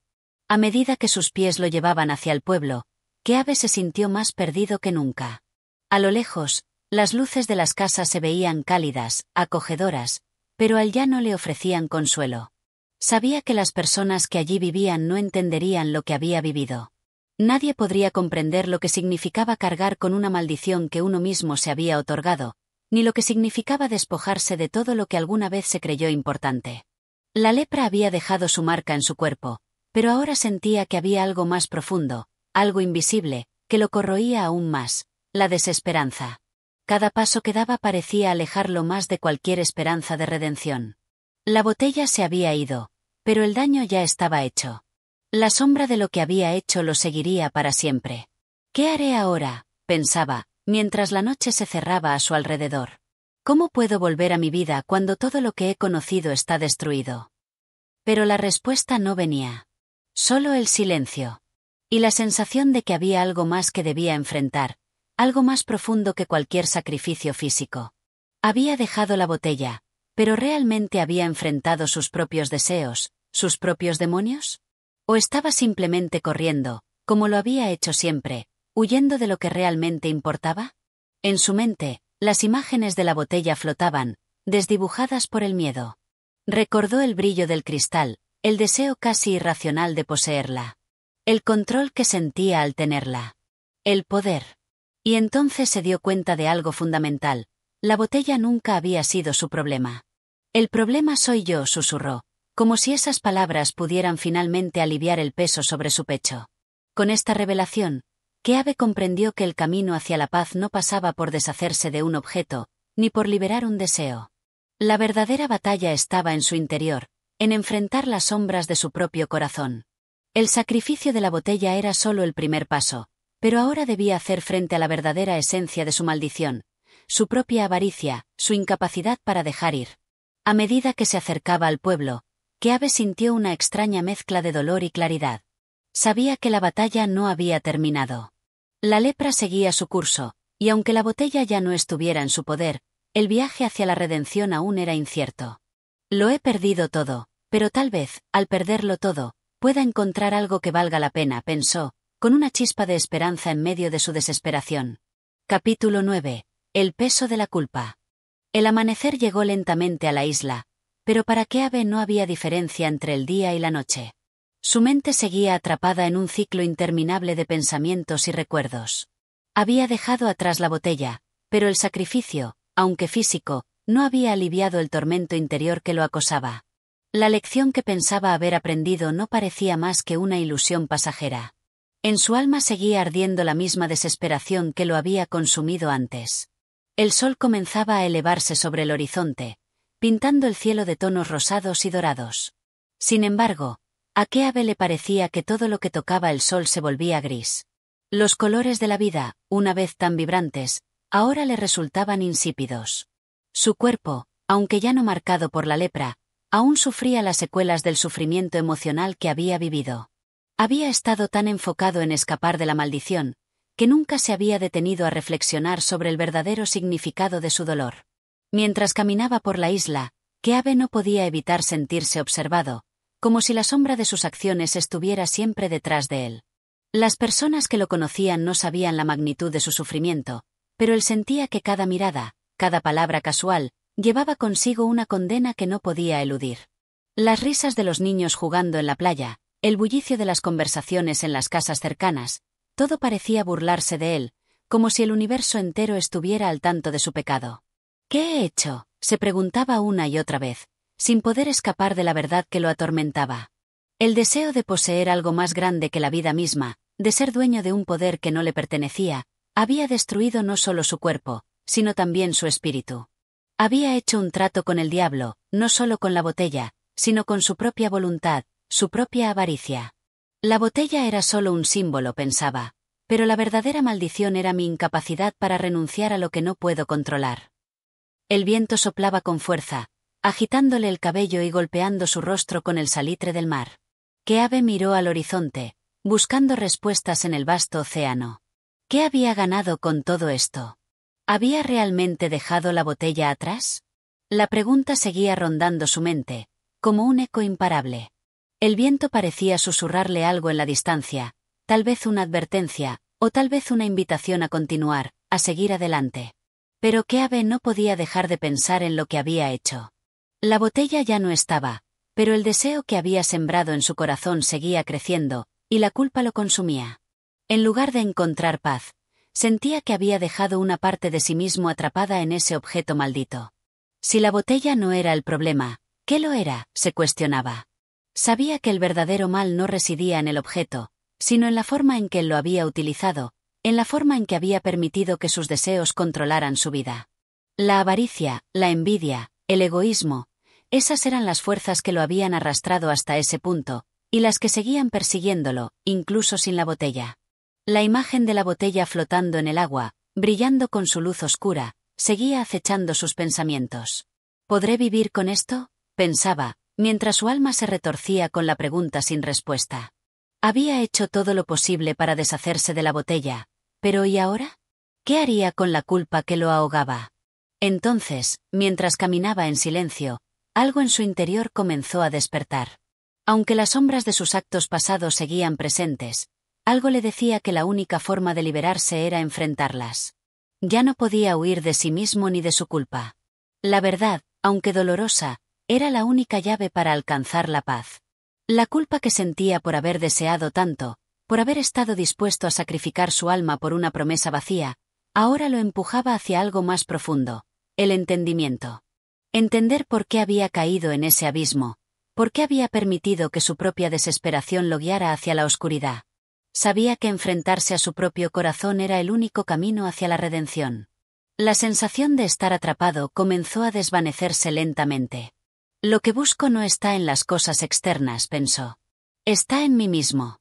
A medida que sus pies lo llevaban hacia el pueblo, Keabe se sintió más perdido que nunca. A lo lejos, las luces de las casas se veían cálidas, acogedoras, pero a él ya no le ofrecían consuelo. Sabía que las personas que allí vivían no entenderían lo que había vivido. Nadie podría comprender lo que significaba cargar con una maldición que uno mismo se había otorgado, ni lo que significaba despojarse de todo lo que alguna vez se creyó importante. La lepra había dejado su marca en su cuerpo, pero ahora sentía que había algo más profundo, algo invisible, que lo corroía aún más, la desesperanza. Cada paso que daba parecía alejarlo más de cualquier esperanza de redención. La botella se había ido, pero el daño ya estaba hecho. La sombra de lo que había hecho lo seguiría para siempre. ¿Qué haré ahora?, pensaba, mientras la noche se cerraba a su alrededor. ¿Cómo puedo volver a mi vida cuando todo lo que he conocido está destruido? Pero la respuesta no venía. Solo el silencio. Y la sensación de que había algo más que debía enfrentar, algo más profundo que cualquier sacrificio físico. Había dejado la botella, pero ¿realmente había enfrentado sus propios deseos, sus propios demonios? ¿O estaba simplemente corriendo, como lo había hecho siempre, huyendo de lo que realmente importaba? En su mente, las imágenes de la botella flotaban, desdibujadas por el miedo. Recordó el brillo del cristal, el deseo casi irracional de poseerla. El control que sentía al tenerla. El poder. Y entonces se dio cuenta de algo fundamental: la botella nunca había sido su problema. El problema soy yo, susurró, como si esas palabras pudieran finalmente aliviar el peso sobre su pecho. Con esta revelación, Keabe comprendió que el camino hacia la paz no pasaba por deshacerse de un objeto, ni por liberar un deseo. La verdadera batalla estaba en su interior, en enfrentar las sombras de su propio corazón. El sacrificio de la botella era solo el primer paso, pero ahora debía hacer frente a la verdadera esencia de su maldición, su propia avaricia, su incapacidad para dejar ir. A medida que se acercaba al pueblo, Keabe sintió una extraña mezcla de dolor y claridad. Sabía que la batalla no había terminado. La lepra seguía su curso, y aunque la botella ya no estuviera en su poder, el viaje hacia la redención aún era incierto. Lo he perdido todo, pero tal vez, al perderlo todo, pueda encontrar algo que valga la pena, pensó, con una chispa de esperanza en medio de su desesperación. Capítulo 9. El peso de la culpa. El amanecer llegó lentamente a la isla, pero para Keabe no había diferencia entre el día y la noche. Su mente seguía atrapada en un ciclo interminable de pensamientos y recuerdos. Había dejado atrás la botella, pero el sacrificio, aunque físico, no había aliviado el tormento interior que lo acosaba. La lección que pensaba haber aprendido no parecía más que una ilusión pasajera. En su alma seguía ardiendo la misma desesperación que lo había consumido antes. El sol comenzaba a elevarse sobre el horizonte, pintando el cielo de tonos rosados y dorados. Sin embargo, a Keabe le parecía que todo lo que tocaba el sol se volvía gris. Los colores de la vida, una vez tan vibrantes, ahora le resultaban insípidos. Su cuerpo, aunque ya no marcado por la lepra, aún sufría las secuelas del sufrimiento emocional que había vivido. Había estado tan enfocado en escapar de la maldición, que nunca se había detenido a reflexionar sobre el verdadero significado de su dolor. Mientras caminaba por la isla, Keabe no podía evitar sentirse observado, como si la sombra de sus acciones estuviera siempre detrás de él. Las personas que lo conocían no sabían la magnitud de su sufrimiento, pero él sentía que cada mirada, cada palabra casual, llevaba consigo una condena que no podía eludir. Las risas de los niños jugando en la playa, el bullicio de las conversaciones en las casas cercanas, todo parecía burlarse de él, como si el universo entero estuviera al tanto de su pecado. ¿Qué he hecho?, se preguntaba una y otra vez, sin poder escapar de la verdad que lo atormentaba. El deseo de poseer algo más grande que la vida misma, de ser dueño de un poder que no le pertenecía, había destruido no solo su cuerpo, sino también su espíritu. Había hecho un trato con el diablo, no solo con la botella, sino con su propia voluntad, su propia avaricia. La botella era solo un símbolo, pensaba, pero la verdadera maldición era mi incapacidad para renunciar a lo que no puedo controlar. El viento soplaba con fuerza, agitándole el cabello y golpeando su rostro con el salitre del mar. Keabe miró al horizonte, buscando respuestas en el vasto océano. ¿Qué había ganado con todo esto? ¿Había realmente dejado la botella atrás? La pregunta seguía rondando su mente, como un eco imparable. El viento parecía susurrarle algo en la distancia, tal vez una advertencia, o tal vez una invitación a continuar, a seguir adelante. Pero Keabe no podía dejar de pensar en lo que había hecho. La botella ya no estaba, pero el deseo que había sembrado en su corazón seguía creciendo, y la culpa lo consumía. En lugar de encontrar paz, sentía que había dejado una parte de sí mismo atrapada en ese objeto maldito. Si la botella no era el problema, ¿qué lo era?, se cuestionaba. Sabía que el verdadero mal no residía en el objeto, sino en la forma en que él lo había utilizado, en la forma en que había permitido que sus deseos controlaran su vida. La avaricia, la envidia, el egoísmo, esas eran las fuerzas que lo habían arrastrado hasta ese punto, y las que seguían persiguiéndolo, incluso sin la botella. La imagen de la botella flotando en el agua, brillando con su luz oscura, seguía acechando sus pensamientos. ¿Podré vivir con esto?, pensaba, mientras su alma se retorcía con la pregunta sin respuesta. Había hecho todo lo posible para deshacerse de la botella, pero ¿y ahora? ¿Qué haría con la culpa que lo ahogaba? Entonces, mientras caminaba en silencio, algo en su interior comenzó a despertar. Aunque las sombras de sus actos pasados seguían presentes, algo le decía que la única forma de liberarse era enfrentarlas. Ya no podía huir de sí mismo ni de su culpa. La verdad, aunque dolorosa, era la única llave para alcanzar la paz. La culpa que sentía por haber deseado tanto, por haber estado dispuesto a sacrificar su alma por una promesa vacía, ahora lo empujaba hacia algo más profundo, el entendimiento. Entender por qué había caído en ese abismo, por qué había permitido que su propia desesperación lo guiara hacia la oscuridad. Sabía que enfrentarse a su propio corazón era el único camino hacia la redención. La sensación de estar atrapado comenzó a desvanecerse lentamente. Lo que busco no está en las cosas externas, pensó. Está en mí mismo.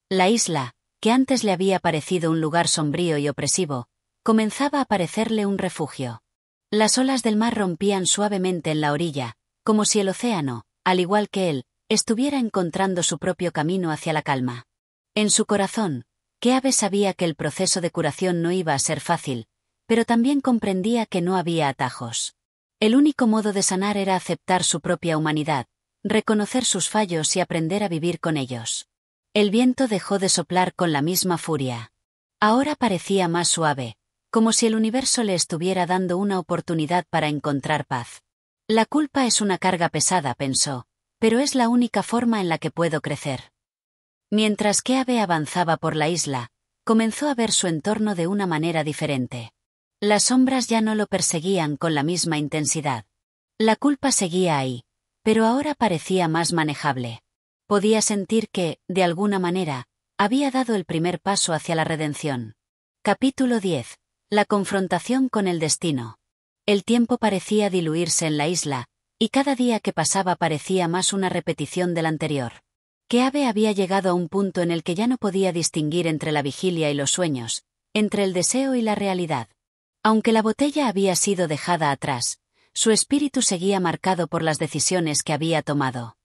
La isla, que antes le había parecido un lugar sombrío y opresivo, comenzaba a parecerle un refugio. Las olas del mar rompían suavemente en la orilla, como si el océano, al igual que él, estuviera encontrando su propio camino hacia la calma. En su corazón, Keabe sabía que el proceso de curación no iba a ser fácil, pero también comprendía que no había atajos. El único modo de sanar era aceptar su propia humanidad, reconocer sus fallos y aprender a vivir con ellos. El viento dejó de soplar con la misma furia. Ahora parecía más suave, como si el universo le estuviera dando una oportunidad para encontrar paz. La culpa es una carga pesada, pensó, pero es la única forma en la que puedo crecer. Mientras Keabe avanzaba por la isla, comenzó a ver su entorno de una manera diferente. Las sombras ya no lo perseguían con la misma intensidad. La culpa seguía ahí, pero ahora parecía más manejable. Podía sentir que, de alguna manera, había dado el primer paso hacia la redención. Capítulo 10. La confrontación con el destino. El tiempo parecía diluirse en la isla, y cada día que pasaba parecía más una repetición del anterior. Keabe había llegado a un punto en el que ya no podía distinguir entre la vigilia y los sueños, entre el deseo y la realidad. Aunque la botella había sido dejada atrás, su espíritu seguía marcado por las decisiones que había tomado.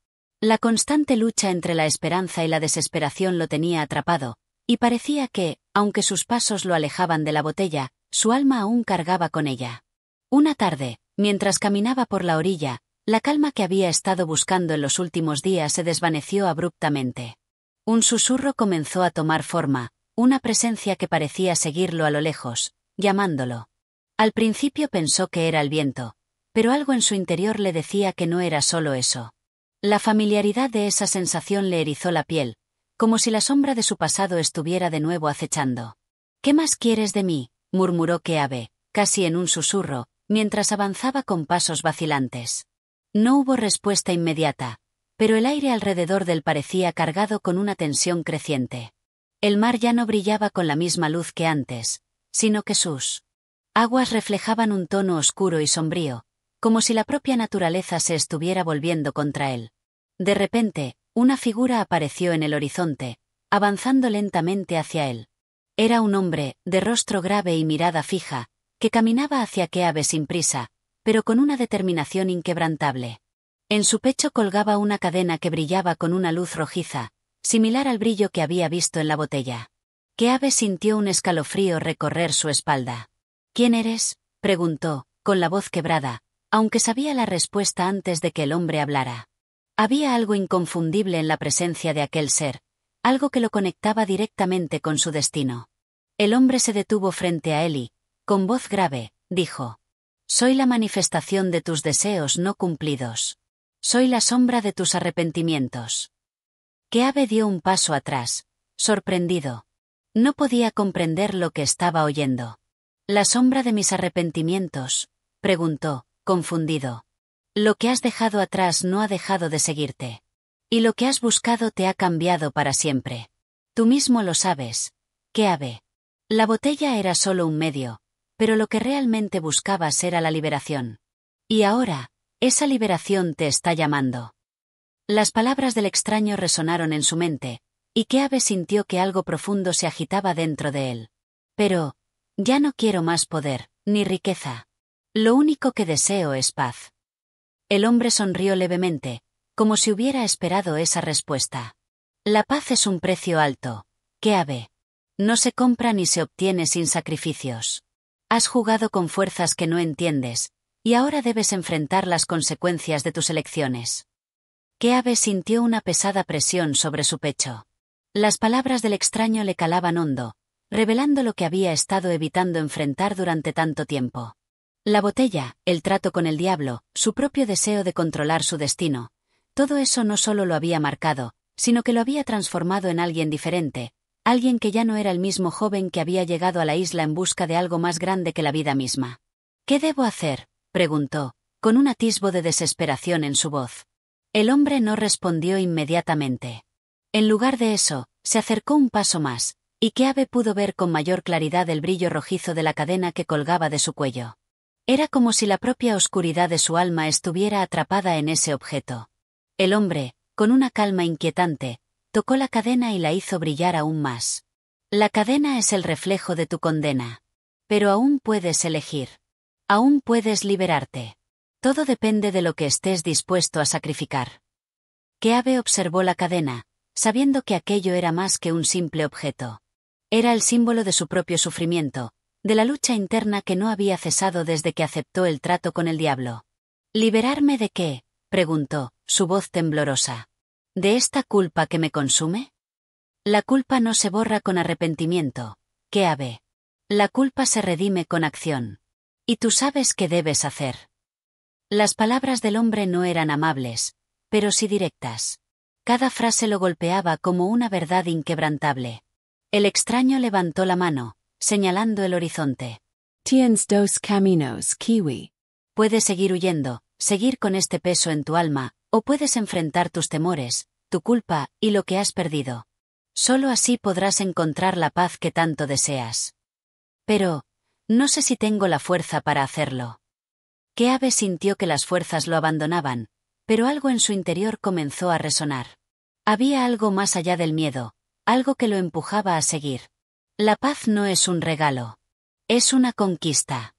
La constante lucha entre la esperanza y la desesperación lo tenía atrapado, y parecía que, aunque sus pasos lo alejaban de la botella, su alma aún cargaba con ella. Una tarde, mientras caminaba por la orilla, la calma que había estado buscando en los últimos días se desvaneció abruptamente. Un susurro comenzó a tomar forma, una presencia que parecía seguirlo a lo lejos, llamándolo. Al principio pensó que era el viento, pero algo en su interior le decía que no era solo eso. La familiaridad de esa sensación le erizó la piel, como si la sombra de su pasado estuviera de nuevo acechando. «¿Qué más quieres de mí?», murmuró Keabe, casi en un susurro, mientras avanzaba con pasos vacilantes. No hubo respuesta inmediata, pero el aire alrededor del parecía cargado con una tensión creciente. El mar ya no brillaba con la misma luz que antes, sino que sus aguas reflejaban un tono oscuro y sombrío, como si la propia naturaleza se estuviera volviendo contra él. De repente, una figura apareció en el horizonte, avanzando lentamente hacia él. Era un hombre, de rostro grave y mirada fija, que caminaba hacia Keabe sin prisa, pero con una determinación inquebrantable. En su pecho colgaba una cadena que brillaba con una luz rojiza, similar al brillo que había visto en la botella. Keabe sintió un escalofrío recorrer su espalda. «¿Quién eres?», preguntó, con la voz quebrada, aunque sabía la respuesta antes de que el hombre hablara. Había algo inconfundible en la presencia de aquel ser, algo que lo conectaba directamente con su destino. El hombre se detuvo frente a él y, con voz grave, dijo: «Soy la manifestación de tus deseos no cumplidos. Soy la sombra de tus arrepentimientos». Keabe dio un paso atrás, sorprendido. No podía comprender lo que estaba oyendo. «¿La sombra de mis arrepentimientos?», preguntó, confundido. «Lo que has dejado atrás no ha dejado de seguirte. Y lo que has buscado te ha cambiado para siempre. Tú mismo lo sabes, Keabe». La botella era solo un medio, pero lo que realmente buscabas era la liberación. Y ahora, esa liberación te está llamando. Las palabras del extraño resonaron en su mente, y Keabe sintió que algo profundo se agitaba dentro de él. «Pero, ya no quiero más poder, ni riqueza. Lo único que deseo es paz». El hombre sonrió levemente, como si hubiera esperado esa respuesta. «La paz es un precio alto, Keabe. No se compra ni se obtiene sin sacrificios. Has jugado con fuerzas que no entiendes, y ahora debes enfrentar las consecuencias de tus elecciones». Keabe sintió una pesada presión sobre su pecho. Las palabras del extraño le calaban hondo, revelando lo que había estado evitando enfrentar durante tanto tiempo. La botella, el trato con el diablo, su propio deseo de controlar su destino, todo eso no solo lo había marcado, sino que lo había transformado en alguien diferente, alguien que ya no era el mismo joven que había llegado a la isla en busca de algo más grande que la vida misma. «¿Qué debo hacer?», preguntó, con un atisbo de desesperación en su voz. El hombre no respondió inmediatamente. En lugar de eso, se acercó un paso más, y Keabe pudo ver con mayor claridad el brillo rojizo de la cadena que colgaba de su cuello. Era como si la propia oscuridad de su alma estuviera atrapada en ese objeto. El hombre, con una calma inquietante, tocó la cadena y la hizo brillar aún más. «La cadena es el reflejo de tu condena. Pero aún puedes elegir. Aún puedes liberarte. Todo depende de lo que estés dispuesto a sacrificar». Keabe observó la cadena, sabiendo que aquello era más que un simple objeto. Era el símbolo de su propio sufrimiento, de la lucha interna que no había cesado desde que aceptó el trato con el diablo. ¿Liberarme de qué?, preguntó, su voz temblorosa. ¿De esta culpa que me consume? La culpa no se borra con arrepentimiento, Keabe. La culpa se redime con acción. Y tú sabes qué debes hacer. Las palabras del hombre no eran amables, pero sí directas. Cada frase lo golpeaba como una verdad inquebrantable. El extraño levantó la mano, señalando el horizonte. Tienes dos caminos, Kiwi. Puedes seguir huyendo, seguir con este peso en tu alma, o puedes enfrentar tus temores, tu culpa, y lo que has perdido. Solo así podrás encontrar la paz que tanto deseas. Pero, no sé si tengo la fuerza para hacerlo. Keabe sintió que las fuerzas lo abandonaban, pero algo en su interior comenzó a resonar. Había algo más allá del miedo, algo que lo empujaba a seguir. La paz no es un regalo. Es una conquista.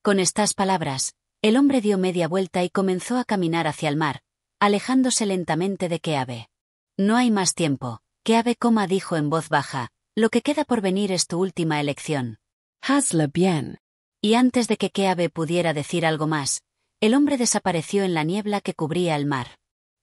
Con estas palabras, el hombre dio media vuelta y comenzó a caminar hacia el mar, alejándose lentamente de Keabe. No hay más tiempo, Keabe dijo en voz baja, lo que queda por venir es tu última elección. Hazla bien. Y antes de que Keabe pudiera decir algo más, el hombre desapareció en la niebla que cubría el mar.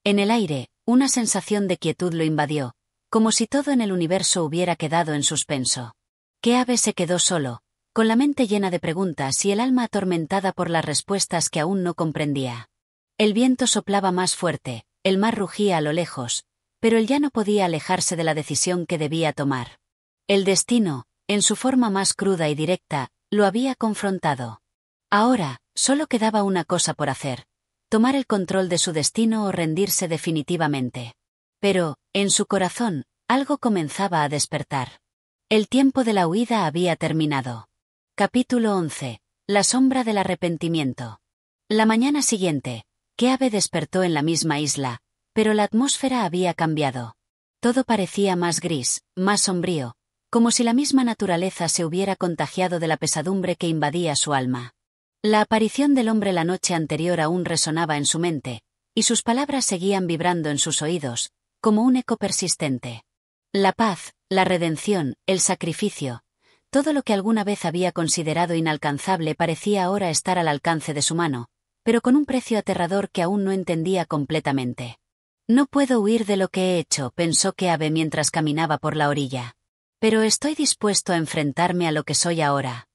En el aire, una sensación de quietud lo invadió, como si todo en el universo hubiera quedado en suspenso. Keabe se quedó solo, con la mente llena de preguntas y el alma atormentada por las respuestas que aún no comprendía. El viento soplaba más fuerte, el mar rugía a lo lejos, pero él ya no podía alejarse de la decisión que debía tomar. El destino, en su forma más cruda y directa, lo había confrontado. Ahora, solo quedaba una cosa por hacer: tomar el control de su destino o rendirse definitivamente. Pero, en su corazón, algo comenzaba a despertar. El tiempo de la huida había terminado. Capítulo 11. La sombra del arrepentimiento. La mañana siguiente, Keabe despertó en la misma isla, pero la atmósfera había cambiado. Todo parecía más gris, más sombrío, como si la misma naturaleza se hubiera contagiado de la pesadumbre que invadía su alma. La aparición del hombre la noche anterior aún resonaba en su mente, y sus palabras seguían vibrando en sus oídos, como un eco persistente. La paz, la redención, el sacrificio, todo lo que alguna vez había considerado inalcanzable parecía ahora estar al alcance de su mano, pero con un precio aterrador que aún no entendía completamente. No puedo huir de lo que he hecho, pensó Keabe mientras caminaba por la orilla. Pero estoy dispuesto a enfrentarme a lo que soy ahora.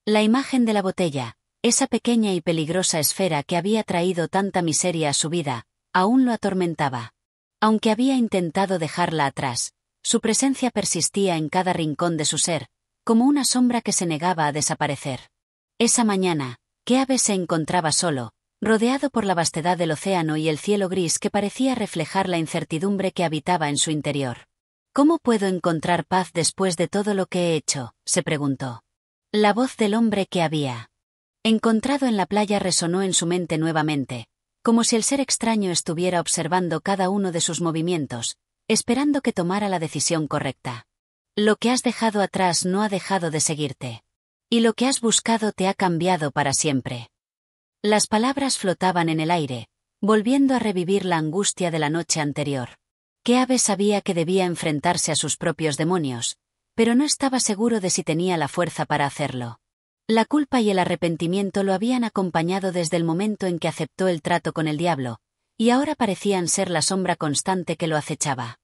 La imagen de la botella, esa pequeña y peligrosa esfera que había traído tanta miseria a su vida, aún lo atormentaba. Aunque había intentado dejarla atrás, su presencia persistía en cada rincón de su ser, como una sombra que se negaba a desaparecer. Esa mañana, Keabe se encontraba solo, rodeado por la vastedad del océano y el cielo gris que parecía reflejar la incertidumbre que habitaba en su interior. ¿Cómo puedo encontrar paz después de todo lo que he hecho?, se preguntó. La voz del hombre que había encontrado en la playa resonó en su mente nuevamente, como si el ser extraño estuviera observando cada uno de sus movimientos, esperando que tomara la decisión correcta. Lo que has dejado atrás no ha dejado de seguirte. Y lo que has buscado te ha cambiado para siempre. Las palabras flotaban en el aire, volviendo a revivir la angustia de la noche anterior. Keabe sabía que debía enfrentarse a sus propios demonios, pero no estaba seguro de si tenía la fuerza para hacerlo. La culpa y el arrepentimiento lo habían acompañado desde el momento en que aceptó el trato con el diablo, y ahora parecían ser la sombra constante que lo acechaba.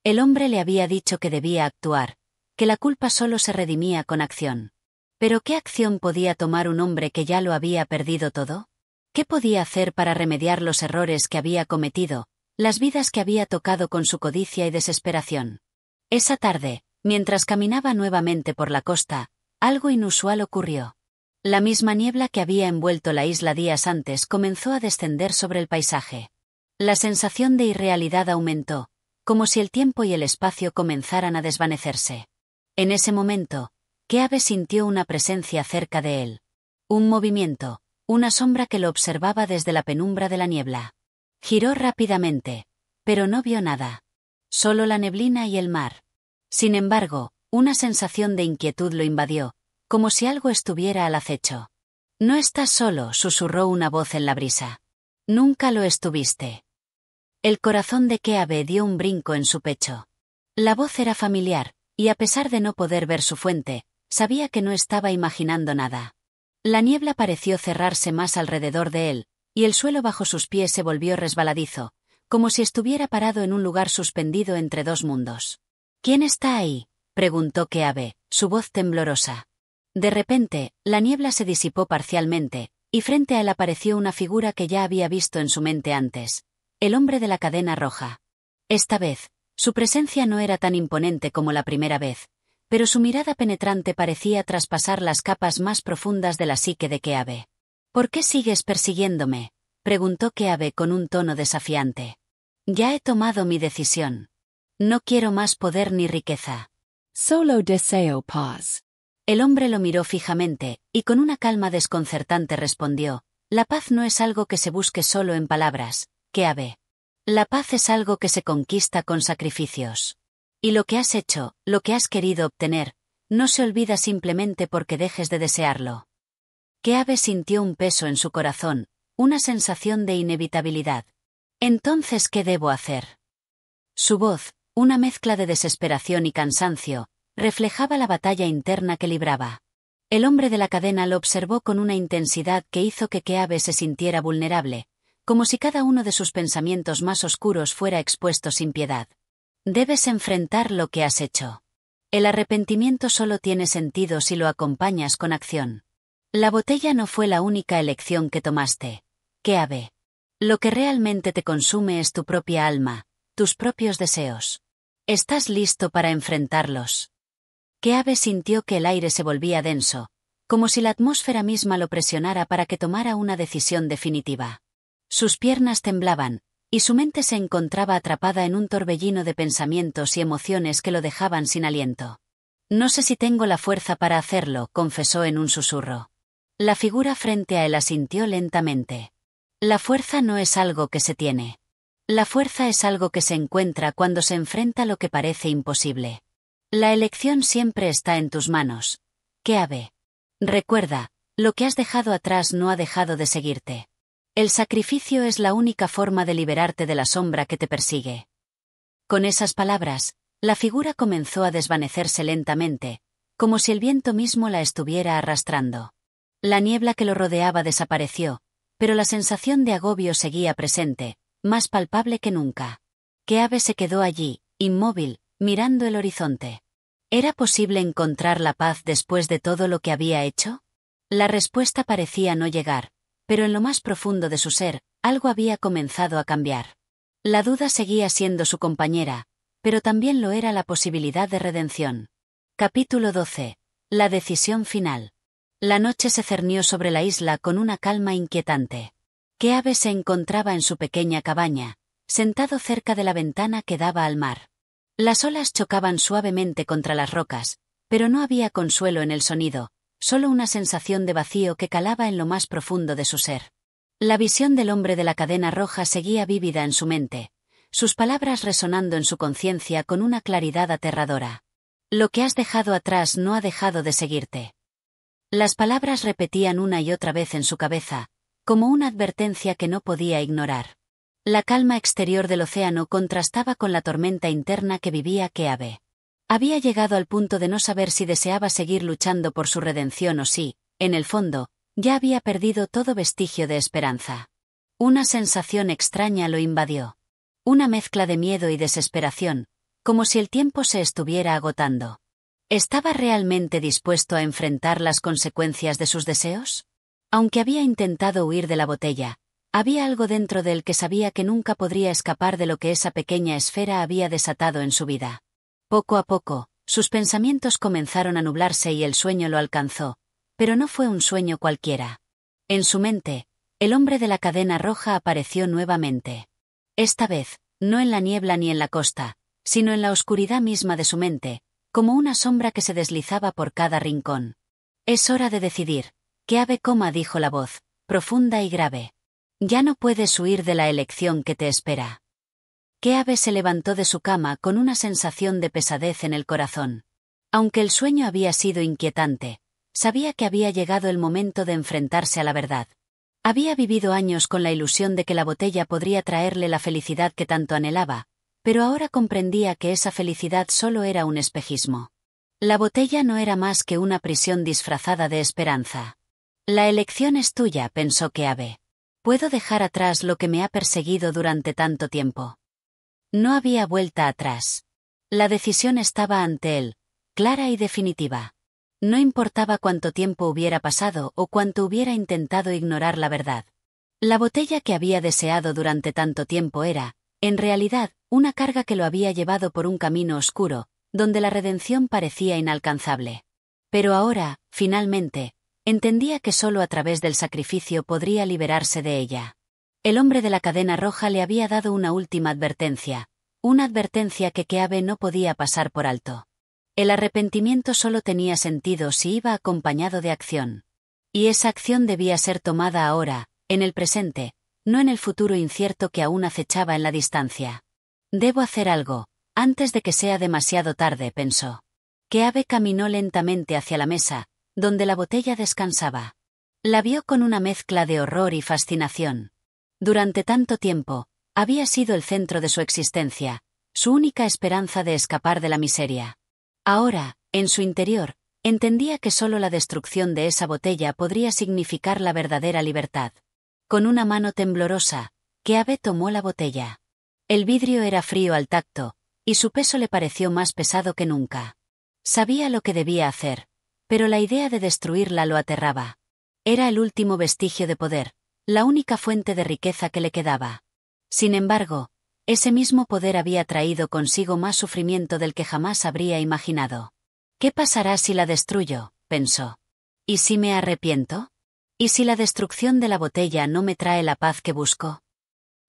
El hombre le había dicho que debía actuar, que la culpa solo se redimía con acción. ¿Pero qué acción podía tomar un hombre que ya lo había perdido todo? ¿Qué podía hacer para remediar los errores que había cometido, las vidas que había tocado con su codicia y desesperación? Esa tarde, mientras caminaba nuevamente por la costa, algo inusual ocurrió. La misma niebla que había envuelto la isla días antes comenzó a descender sobre el paisaje. La sensación de irrealidad aumentó, como si el tiempo y el espacio comenzaran a desvanecerse. En ese momento, Keabe sintió una presencia cerca de él. Un movimiento, una sombra que lo observaba desde la penumbra de la niebla. Giró rápidamente, pero no vio nada. Solo la neblina y el mar. Sin embargo, una sensación de inquietud lo invadió, como si algo estuviera al acecho. «No estás solo», susurró una voz en la brisa. «Nunca lo estuviste». El corazón de Keabe dio un brinco en su pecho. La voz era familiar, y a pesar de no poder ver su fuente, sabía que no estaba imaginando nada. La niebla pareció cerrarse más alrededor de él, y el suelo bajo sus pies se volvió resbaladizo, como si estuviera parado en un lugar suspendido entre dos mundos. ¿Quién está ahí?, preguntó Keabe, su voz temblorosa. De repente, la niebla se disipó parcialmente, y frente a él apareció una figura que ya había visto en su mente antes: el hombre de la cadena roja. Esta vez, su presencia no era tan imponente como la primera vez, pero su mirada penetrante parecía traspasar las capas más profundas de la psique de Keabe. ¿Por qué sigues persiguiéndome?, preguntó Keabe con un tono desafiante. Ya he tomado mi decisión. No quiero más poder ni riqueza. Solo deseo paz. El hombre lo miró fijamente, y con una calma desconcertante respondió: la paz no es algo que se busque solo en palabras, Keabe. La paz es algo que se conquista con sacrificios. Y lo que has hecho, lo que has querido obtener, no se olvida simplemente porque dejes de desearlo. Keabe sintió un peso en su corazón, una sensación de inevitabilidad. Entonces, ¿qué debo hacer? Su voz, una mezcla de desesperación y cansancio, reflejaba la batalla interna que libraba. El hombre de la cadena lo observó con una intensidad que hizo que Keabe se sintiera vulnerable, como si cada uno de sus pensamientos más oscuros fuera expuesto sin piedad. Debes enfrentar lo que has hecho. El arrepentimiento solo tiene sentido si lo acompañas con acción. La botella no fue la única elección que tomaste, Keabe. Lo que realmente te consume es tu propia alma, tus propios deseos. ¿Estás listo para enfrentarlos? Keabe sintió que el aire se volvía denso, como si la atmósfera misma lo presionara para que tomara una decisión definitiva. Sus piernas temblaban, y su mente se encontraba atrapada en un torbellino de pensamientos y emociones que lo dejaban sin aliento. No sé si tengo la fuerza para hacerlo, confesó en un susurro. La figura frente a él asintió lentamente. La fuerza no es algo que se tiene. La fuerza es algo que se encuentra cuando se enfrenta a lo que parece imposible. La elección siempre está en tus manos, Keabe. Recuerda, lo que has dejado atrás no ha dejado de seguirte. El sacrificio es la única forma de liberarte de la sombra que te persigue. Con esas palabras, la figura comenzó a desvanecerse lentamente, como si el viento mismo la estuviera arrastrando. La niebla que lo rodeaba desapareció, pero la sensación de agobio seguía presente, más palpable que nunca. Keabe se quedó allí, inmóvil, mirando el horizonte. ¿Era posible encontrar la paz después de todo lo que había hecho? La respuesta parecía no llegar, pero en lo más profundo de su ser, algo había comenzado a cambiar. La duda seguía siendo su compañera, pero también lo era la posibilidad de redención. Capítulo 12. La decisión final. La noche se cernió sobre la isla con una calma inquietante. Keabe se encontraba en su pequeña cabaña, sentado cerca de la ventana que daba al mar. Las olas chocaban suavemente contra las rocas, pero no había consuelo en el sonido, solo una sensación de vacío que calaba en lo más profundo de su ser. La visión del hombre de la cadena roja seguía vívida en su mente, sus palabras resonando en su conciencia con una claridad aterradora. Lo que has dejado atrás no ha dejado de seguirte. Las palabras repetían una y otra vez en su cabeza, como una advertencia que no podía ignorar. La calma exterior del océano contrastaba con la tormenta interna que vivía Keabe. Había llegado al punto de no saber si deseaba seguir luchando por su redención o si, en el fondo, ya había perdido todo vestigio de esperanza. Una sensación extraña lo invadió. Una mezcla de miedo y desesperación, como si el tiempo se estuviera agotando. ¿Estaba realmente dispuesto a enfrentar las consecuencias de sus deseos? Aunque había intentado huir de la botella, había algo dentro de él que sabía que nunca podría escapar de lo que esa pequeña esfera había desatado en su vida. Poco a poco, sus pensamientos comenzaron a nublarse y el sueño lo alcanzó, pero no fue un sueño cualquiera. En su mente, el hombre de la cadena roja apareció nuevamente. Esta vez, no en la niebla ni en la costa, sino en la oscuridad misma de su mente, como una sombra que se deslizaba por cada rincón. Es hora de decidir, Keabe, dijo la voz, profunda y grave. Ya no puedes huir de la elección que te espera. Keabe se levantó de su cama con una sensación de pesadez en el corazón. Aunque el sueño había sido inquietante, sabía que había llegado el momento de enfrentarse a la verdad. Había vivido años con la ilusión de que la botella podría traerle la felicidad que tanto anhelaba, pero ahora comprendía que esa felicidad solo era un espejismo. La botella no era más que una prisión disfrazada de esperanza. La elección es tuya, pensó Keabe. Puedo dejar atrás lo que me ha perseguido durante tanto tiempo. No había vuelta atrás. La decisión estaba ante él, clara y definitiva. No importaba cuánto tiempo hubiera pasado o cuánto hubiera intentado ignorar la verdad. La botella que había deseado durante tanto tiempo era, en realidad, una carga que lo había llevado por un camino oscuro, donde la redención parecía inalcanzable. Pero ahora, finalmente, entendía que solo a través del sacrificio podría liberarse de ella. El hombre de la cadena roja le había dado una última advertencia, una advertencia que Keabe no podía pasar por alto. El arrepentimiento solo tenía sentido si iba acompañado de acción. Y esa acción debía ser tomada ahora, en el presente, no en el futuro incierto que aún acechaba en la distancia. Debo hacer algo, antes de que sea demasiado tarde, pensó. Keabe caminó lentamente hacia la mesa, donde la botella descansaba. La vio con una mezcla de horror y fascinación. Durante tanto tiempo, había sido el centro de su existencia, su única esperanza de escapar de la miseria. Ahora, en su interior, entendía que solo la destrucción de esa botella podría significar la verdadera libertad. Con una mano temblorosa, Keabe tomó la botella. El vidrio era frío al tacto, y su peso le pareció más pesado que nunca. Sabía lo que debía hacer, pero la idea de destruirla lo aterraba. Era el último vestigio de poder, la única fuente de riqueza que le quedaba. Sin embargo, ese mismo poder había traído consigo más sufrimiento del que jamás habría imaginado. ¿Qué pasará si la destruyo?, pensó. ¿Y si me arrepiento? ¿Y si la destrucción de la botella no me trae la paz que busco?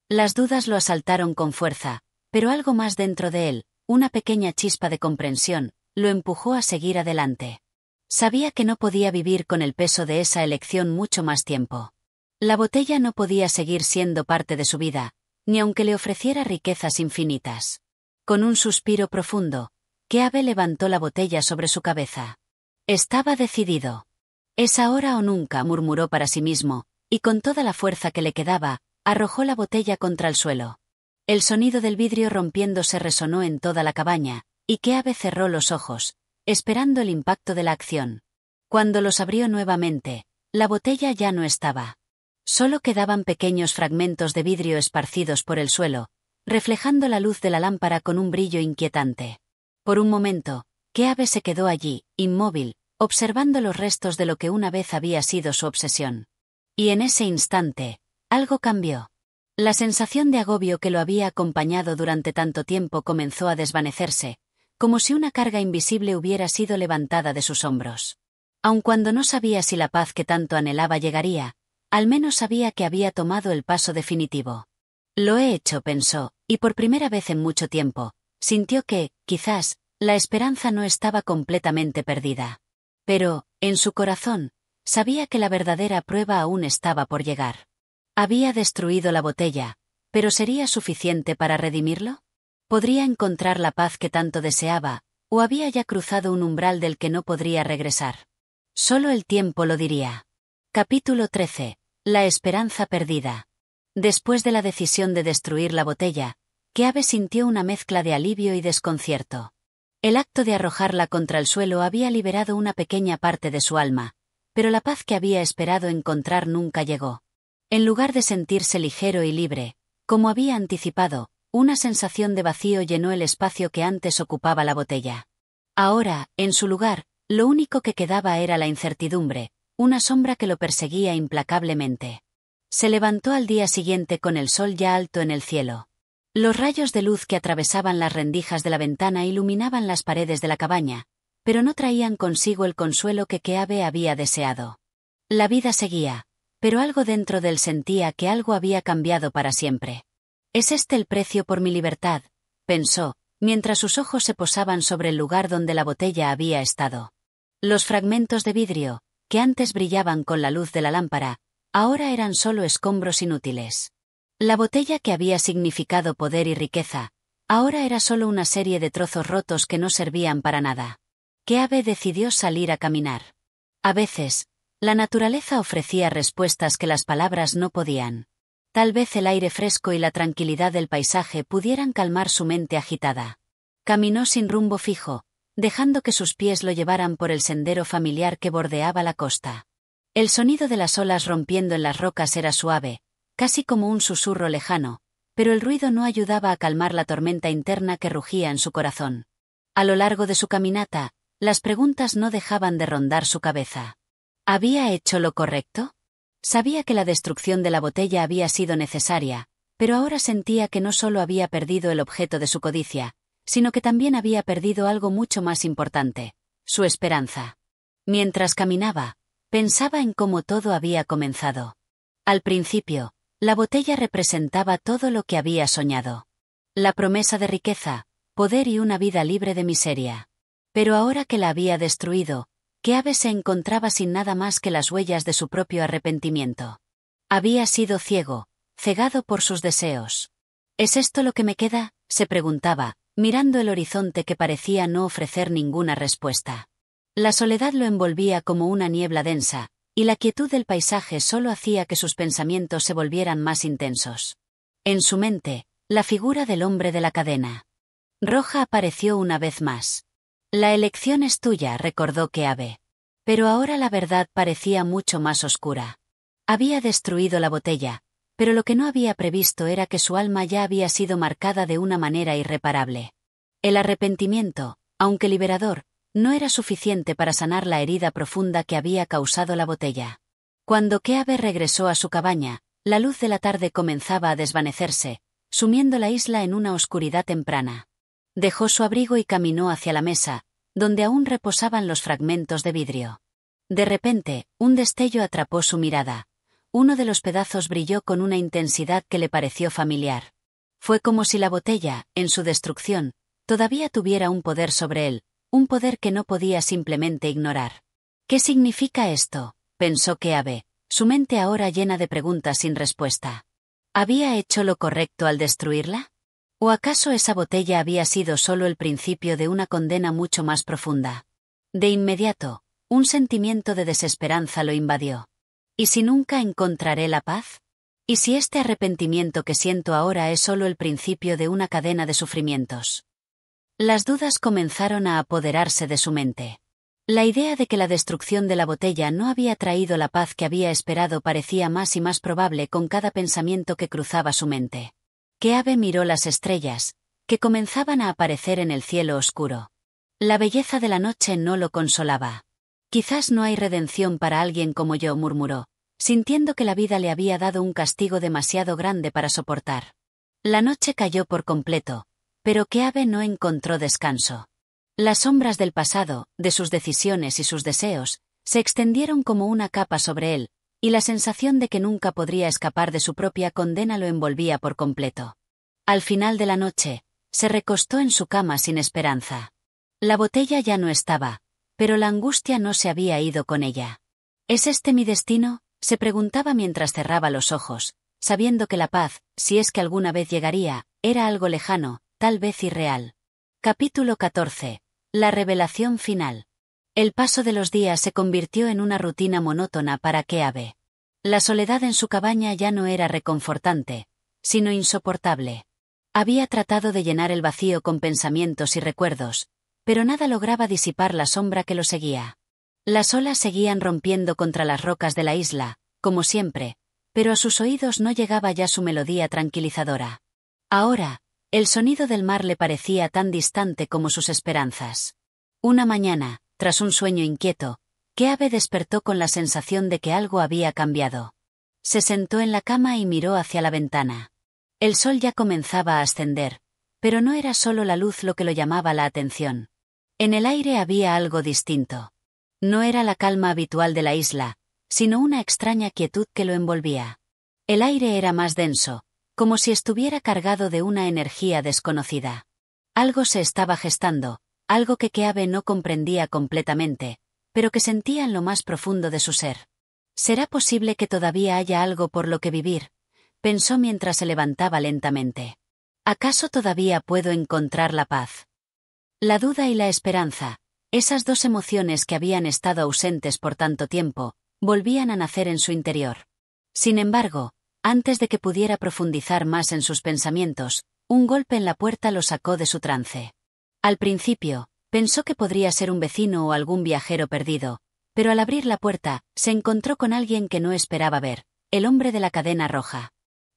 Las dudas lo asaltaron con fuerza, pero algo más dentro de él, una pequeña chispa de comprensión, lo empujó a seguir adelante. Sabía que no podía vivir con el peso de esa elección mucho más tiempo. La botella no podía seguir siendo parte de su vida, ni aunque le ofreciera riquezas infinitas. Con un suspiro profundo, Keabe levantó la botella sobre su cabeza. Estaba decidido. Es ahora o nunca, murmuró para sí mismo, y con toda la fuerza que le quedaba, arrojó la botella contra el suelo. El sonido del vidrio rompiéndose resonó en toda la cabaña, y Keabe cerró los ojos, esperando el impacto de la acción. Cuando los abrió nuevamente, la botella ya no estaba. Solo quedaban pequeños fragmentos de vidrio esparcidos por el suelo, reflejando la luz de la lámpara con un brillo inquietante. Por un momento, Keabe se quedó allí, inmóvil, observando los restos de lo que una vez había sido su obsesión. Y en ese instante, algo cambió. La sensación de agobio que lo había acompañado durante tanto tiempo comenzó a desvanecerse, como si una carga invisible hubiera sido levantada de sus hombros. Aun cuando no sabía si la paz que tanto anhelaba llegaría, al menos sabía que había tomado el paso definitivo. Lo he hecho, pensó, y por primera vez en mucho tiempo, sintió que, quizás, la esperanza no estaba completamente perdida. Pero, en su corazón, sabía que la verdadera prueba aún estaba por llegar. Había destruido la botella, pero ¿sería suficiente para redimirlo? ¿Podría encontrar la paz que tanto deseaba, o había ya cruzado un umbral del que no podría regresar? Solo el tiempo lo diría. Capítulo 13. La esperanza perdida. Después de la decisión de destruir la botella, Keabe sintió una mezcla de alivio y desconcierto. El acto de arrojarla contra el suelo había liberado una pequeña parte de su alma, pero la paz que había esperado encontrar nunca llegó. En lugar de sentirse ligero y libre, como había anticipado, una sensación de vacío llenó el espacio que antes ocupaba la botella. Ahora, en su lugar, lo único que quedaba era la incertidumbre, una sombra que lo perseguía implacablemente. Se levantó al día siguiente con el sol ya alto en el cielo. Los rayos de luz que atravesaban las rendijas de la ventana iluminaban las paredes de la cabaña, pero no traían consigo el consuelo que Keabe había deseado. La vida seguía, pero algo dentro de él sentía que algo había cambiado para siempre. ¿Es este el precio por mi libertad?, pensó, mientras sus ojos se posaban sobre el lugar donde la botella había estado. Los fragmentos de vidrio, que antes brillaban con la luz de la lámpara, ahora eran solo escombros inútiles. La botella que había significado poder y riqueza, ahora era solo una serie de trozos rotos que no servían para nada. Keabe decidió salir a caminar. A veces, La naturaleza ofrecía respuestas que las palabras no podían. Tal vez el aire fresco y la tranquilidad del paisaje pudieran calmar su mente agitada. Caminó sin rumbo fijo, dejando que sus pies lo llevaran por el sendero familiar que bordeaba la costa. El sonido de las olas rompiendo en las rocas era suave, casi como un susurro lejano, pero el ruido no ayudaba a calmar la tormenta interna que rugía en su corazón. A lo largo de su caminata, las preguntas no dejaban de rondar su cabeza. ¿Había hecho lo correcto? Sabía que la destrucción de la botella había sido necesaria, pero ahora sentía que no solo había perdido el objeto de su codicia, sino que también había perdido algo mucho más importante: su esperanza. Mientras caminaba, pensaba en cómo todo había comenzado. Al principio, la botella representaba todo lo que había soñado. La promesa de riqueza, poder y una vida libre de miseria. Pero ahora que la había destruido, Keabe se encontraba sin nada más que las huellas de su propio arrepentimiento. Había sido ciego, cegado por sus deseos. ¿Es esto lo que me queda?, se preguntaba, mirando el horizonte que parecía no ofrecer ninguna respuesta. La soledad lo envolvía como una niebla densa, y la quietud del paisaje solo hacía que sus pensamientos se volvieran más intensos. En su mente, la figura del hombre de la cadena roja apareció una vez más. La elección es tuya, recordó Keabe. Pero ahora la verdad parecía mucho más oscura. Había destruido la botella, pero lo que no había previsto era que su alma ya había sido marcada de una manera irreparable. El arrepentimiento, aunque liberador, no era suficiente para sanar la herida profunda que había causado la botella. Cuando Keabe regresó a su cabaña, la luz de la tarde comenzaba a desvanecerse, sumiendo la isla en una oscuridad temprana. Dejó su abrigo y caminó hacia la mesa, donde aún reposaban los fragmentos de vidrio. De repente, un destello atrapó su mirada. Uno de los pedazos brilló con una intensidad que le pareció familiar. Fue como si la botella, en su destrucción, todavía tuviera un poder sobre él, un poder que no podía simplemente ignorar. ¿Qué significa esto?, pensó Keabe, su mente ahora llena de preguntas sin respuesta. ¿Había hecho lo correcto al destruirla? ¿O acaso esa botella había sido solo el principio de una condena mucho más profunda? De inmediato, un sentimiento de desesperanza lo invadió. ¿Y si nunca encontraré la paz? ¿Y si este arrepentimiento que siento ahora es solo el principio de una cadena de sufrimientos? Las dudas comenzaron a apoderarse de su mente. La idea de que la destrucción de la botella no había traído la paz que había esperado parecía más y más probable con cada pensamiento que cruzaba su mente. Keabe miró las estrellas, que comenzaban a aparecer en el cielo oscuro. La belleza de la noche no lo consolaba. Quizás no hay redención para alguien como yo, murmuró, sintiendo que la vida le había dado un castigo demasiado grande para soportar. La noche cayó por completo, pero Keabe no encontró descanso. Las sombras del pasado, de sus decisiones y sus deseos, se extendieron como una capa sobre él, y la sensación de que nunca podría escapar de su propia condena lo envolvía por completo. Al final de la noche, se recostó en su cama sin esperanza. La botella ya no estaba, pero la angustia no se había ido con ella. ¿Es este mi destino?, se preguntaba mientras cerraba los ojos, sabiendo que la paz, si es que alguna vez llegaría, era algo lejano, tal vez irreal. Capítulo 14. La revelación final. El paso de los días se convirtió en una rutina monótona para Keabe. La soledad en su cabaña ya no era reconfortante, sino insoportable. Había tratado de llenar el vacío con pensamientos y recuerdos, pero nada lograba disipar la sombra que lo seguía. Las olas seguían rompiendo contra las rocas de la isla, como siempre, pero a sus oídos no llegaba ya su melodía tranquilizadora. Ahora, el sonido del mar le parecía tan distante como sus esperanzas. Una mañana, tras un sueño inquieto, Keabe despertó con la sensación de que algo había cambiado. Se sentó en la cama y miró hacia la ventana. El sol ya comenzaba a ascender, pero no era solo la luz lo que lo llamaba la atención. En el aire había algo distinto. No era la calma habitual de la isla, sino una extraña quietud que lo envolvía. El aire era más denso, como si estuviera cargado de una energía desconocida. Algo se estaba gestando, algo que Keabe no comprendía completamente, pero que sentía en lo más profundo de su ser. ¿Será posible que todavía haya algo por lo que vivir?, pensó mientras se levantaba lentamente. ¿Acaso todavía puedo encontrar la paz? La duda y la esperanza, esas dos emociones que habían estado ausentes por tanto tiempo, volvían a nacer en su interior. Sin embargo, antes de que pudiera profundizar más en sus pensamientos, un golpe en la puerta lo sacó de su trance. Al principio, pensó que podría ser un vecino o algún viajero perdido, pero al abrir la puerta, se encontró con alguien que no esperaba ver, el hombre de la cadena roja.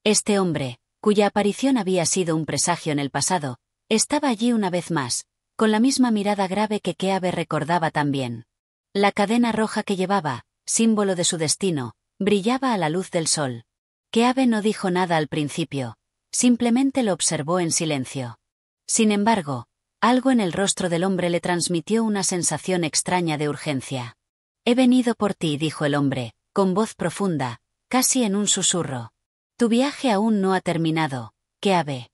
Este hombre, cuya aparición había sido un presagio en el pasado, estaba allí una vez más, con la misma mirada grave que Keabe recordaba tan bien. La cadena roja que llevaba, símbolo de su destino, brillaba a la luz del sol. Keabe no dijo nada al principio, simplemente lo observó en silencio. Sin embargo, algo en el rostro del hombre le transmitió una sensación extraña de urgencia. «He venido por ti», dijo el hombre, con voz profunda, casi en un susurro. «Tu viaje aún no ha terminado, Keabe».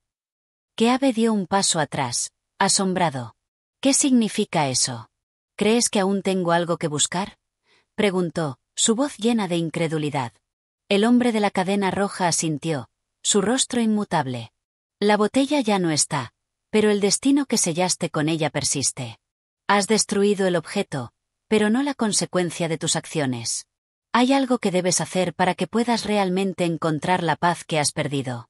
Keabe dio un paso atrás, asombrado. «¿Qué significa eso? ¿Crees que aún tengo algo que buscar?», preguntó, su voz llena de incredulidad. El hombre de la cadena roja asintió, su rostro inmutable. «La botella ya no está, pero el destino que sellaste con ella persiste. Has destruido el objeto, pero no la consecuencia de tus acciones. Hay algo que debes hacer para que puedas realmente encontrar la paz que has perdido».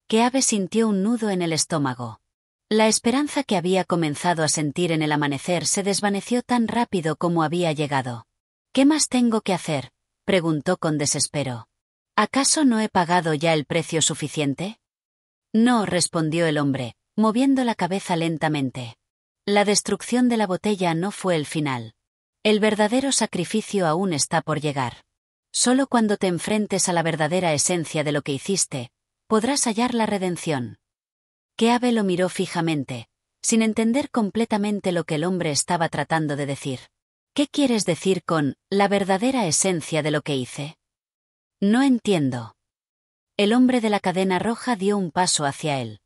Keabe sintió un nudo en el estómago. La esperanza que había comenzado a sentir en el amanecer se desvaneció tan rápido como había llegado. «¿Qué más tengo que hacer?», preguntó con desespero. «¿Acaso no he pagado ya el precio suficiente?». «No», respondió el hombre, moviendo la cabeza lentamente. «La destrucción de la botella no fue el final. El verdadero sacrificio aún está por llegar. Solo cuando te enfrentes a la verdadera esencia de lo que hiciste, podrás hallar la redención». Keabe lo miró fijamente, sin entender completamente lo que el hombre estaba tratando de decir. «¿Qué quieres decir con la verdadera esencia de lo que hice?». «No entiendo». El hombre de la cadena roja dio un paso hacia él.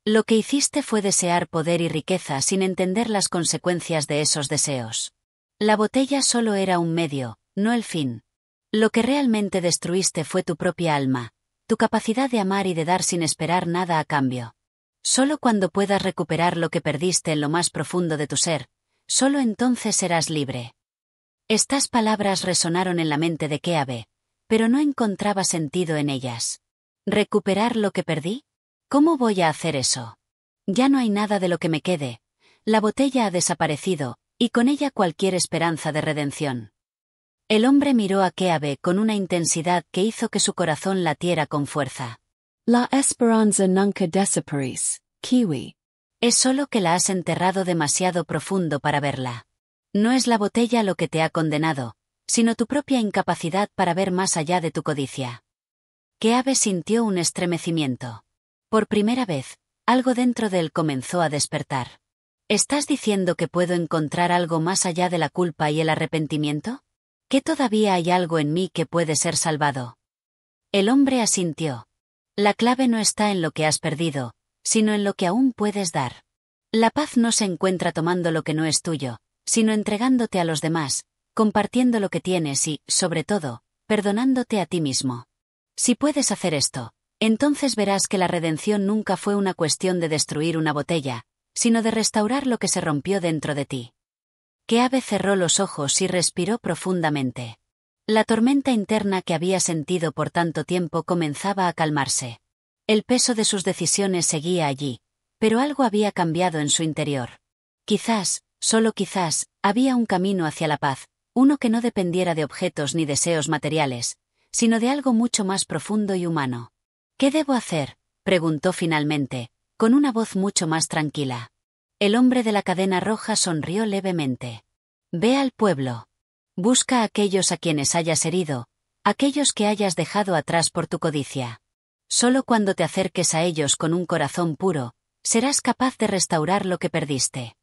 «Lo que hiciste fue desear poder y riqueza sin entender las consecuencias de esos deseos. La botella solo era un medio, no el fin. Lo que realmente destruiste fue tu propia alma, tu capacidad de amar y de dar sin esperar nada a cambio. Solo cuando puedas recuperar lo que perdiste en lo más profundo de tu ser, solo entonces serás libre». Estas palabras resonaron en la mente de Keabe, pero no encontraba sentido en ellas. ¿Recuperar lo que perdí? ¿Cómo voy a hacer eso? Ya no hay nada de lo que me quede. La botella ha desaparecido, y con ella cualquier esperanza de redención. El hombre miró a Keabe con una intensidad que hizo que su corazón latiera con fuerza. La esperanza nunca desaparece, Kiwi. Es solo que la has enterrado demasiado profundo para verla. No es la botella lo que te ha condenado, sino tu propia incapacidad para ver más allá de tu codicia. Keabe sintió un estremecimiento. Por primera vez, algo dentro de él comenzó a despertar. ¿Estás diciendo que puedo encontrar algo más allá de la culpa y el arrepentimiento? ¿Que todavía hay algo en mí que puede ser salvado? El hombre asintió. La clave no está en lo que has perdido, sino en lo que aún puedes dar. La paz no se encuentra tomando lo que no es tuyo, sino entregándote a los demás, compartiendo lo que tienes y, sobre todo, perdonándote a ti mismo. Si puedes hacer esto, entonces verás que la redención nunca fue una cuestión de destruir una botella, sino de restaurar lo que se rompió dentro de ti. Keabe cerró los ojos y respiró profundamente. La tormenta interna que había sentido por tanto tiempo comenzaba a calmarse. El peso de sus decisiones seguía allí, pero algo había cambiado en su interior. Quizás, solo quizás, había un camino hacia la paz, uno que no dependiera de objetos ni deseos materiales, sino de algo mucho más profundo y humano. «¿Qué debo hacer?», preguntó finalmente, con una voz mucho más tranquila. El hombre de la cadena roja sonrió levemente. «Ve al pueblo. Busca a aquellos a quienes hayas herido, aquellos que hayas dejado atrás por tu codicia. Solo cuando te acerques a ellos con un corazón puro, serás capaz de restaurar lo que perdiste».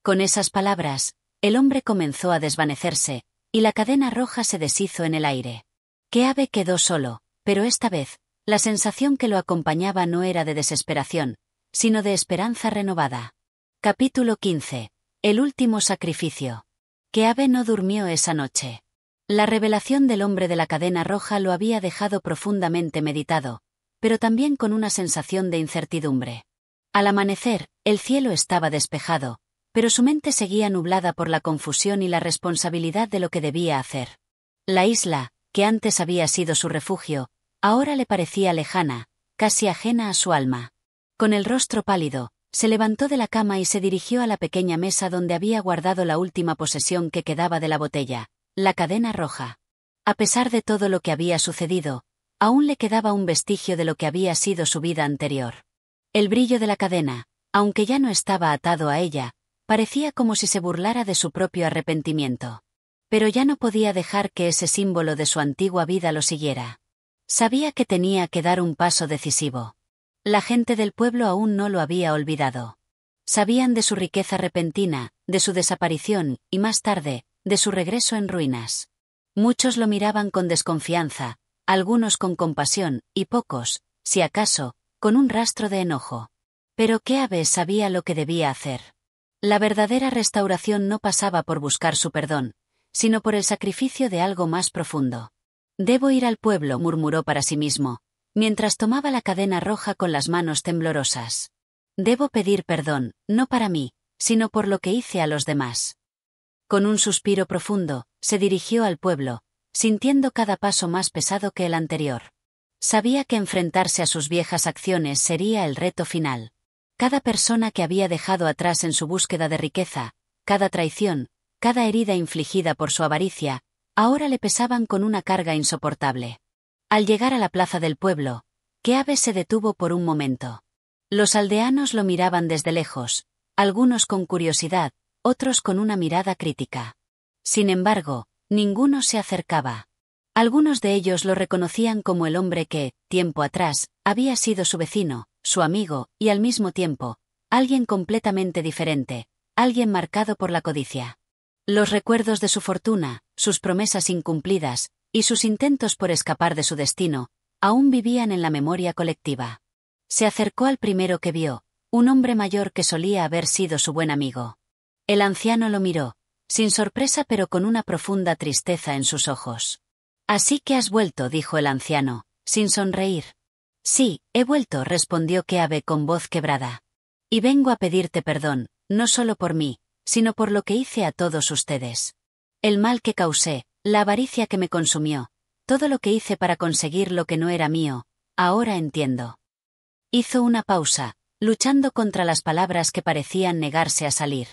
Con esas palabras, el hombre comenzó a desvanecerse, y la cadena roja se deshizo en el aire. Keabe quedó solo, pero esta vez, la sensación que lo acompañaba no era de desesperación, sino de esperanza renovada. Capítulo 15. El último sacrificio. Keabe no durmió esa noche. La revelación del hombre de la cadena roja lo había dejado profundamente meditado, pero también con una sensación de incertidumbre. Al amanecer, el cielo estaba despejado, pero su mente seguía nublada por la confusión y la responsabilidad de lo que debía hacer. La isla, que antes había sido su refugio, ahora le parecía lejana, casi ajena a su alma. Con el rostro pálido, se levantó de la cama y se dirigió a la pequeña mesa donde había guardado la última posesión que quedaba de la botella, la cadena roja. A pesar de todo lo que había sucedido, aún le quedaba un vestigio de lo que había sido su vida anterior. El brillo de la cadena, aunque ya no estaba atado a ella, parecía como si se burlara de su propio arrepentimiento. Pero ya no podía dejar que ese símbolo de su antigua vida lo siguiera. Sabía que tenía que dar un paso decisivo. La gente del pueblo aún no lo había olvidado. Sabían de su riqueza repentina, de su desaparición, y más tarde, de su regreso en ruinas. Muchos lo miraban con desconfianza, algunos con compasión, y pocos, si acaso, con un rastro de enojo. Pero Keabe sabía lo que debía hacer. La verdadera restauración no pasaba por buscar su perdón, sino por el sacrificio de algo más profundo. «Debo ir al pueblo», murmuró para sí mismo, mientras tomaba la cadena roja con las manos temblorosas. «Debo pedir perdón, no para mí, sino por lo que hice a los demás». Con un suspiro profundo, se dirigió al pueblo, sintiendo cada paso más pesado que el anterior. Sabía que enfrentarse a sus viejas acciones sería el reto final. Cada persona que había dejado atrás en su búsqueda de riqueza, cada traición, cada herida infligida por su avaricia, ahora le pesaban con una carga insoportable. Al llegar a la plaza del pueblo, Keabe se detuvo por un momento. Los aldeanos lo miraban desde lejos, algunos con curiosidad, otros con una mirada crítica. Sin embargo, ninguno se acercaba. Algunos de ellos lo reconocían como el hombre que, tiempo atrás, había sido su vecino, su amigo, y al mismo tiempo, alguien completamente diferente, alguien marcado por la codicia. Los recuerdos de su fortuna, sus promesas incumplidas, y sus intentos por escapar de su destino, aún vivían en la memoria colectiva. Se acercó al primero que vio, un hombre mayor que solía haber sido su buen amigo. El anciano lo miró, sin sorpresa pero con una profunda tristeza en sus ojos. «Así que has vuelto», dijo el anciano, sin sonreír. «Sí, he vuelto», respondió Keabe con voz quebrada. «Y vengo a pedirte perdón, no solo por mí, sino por lo que hice a todos ustedes. El mal que causé, la avaricia que me consumió, todo lo que hice para conseguir lo que no era mío, ahora entiendo». Hizo una pausa, luchando contra las palabras que parecían negarse a salir.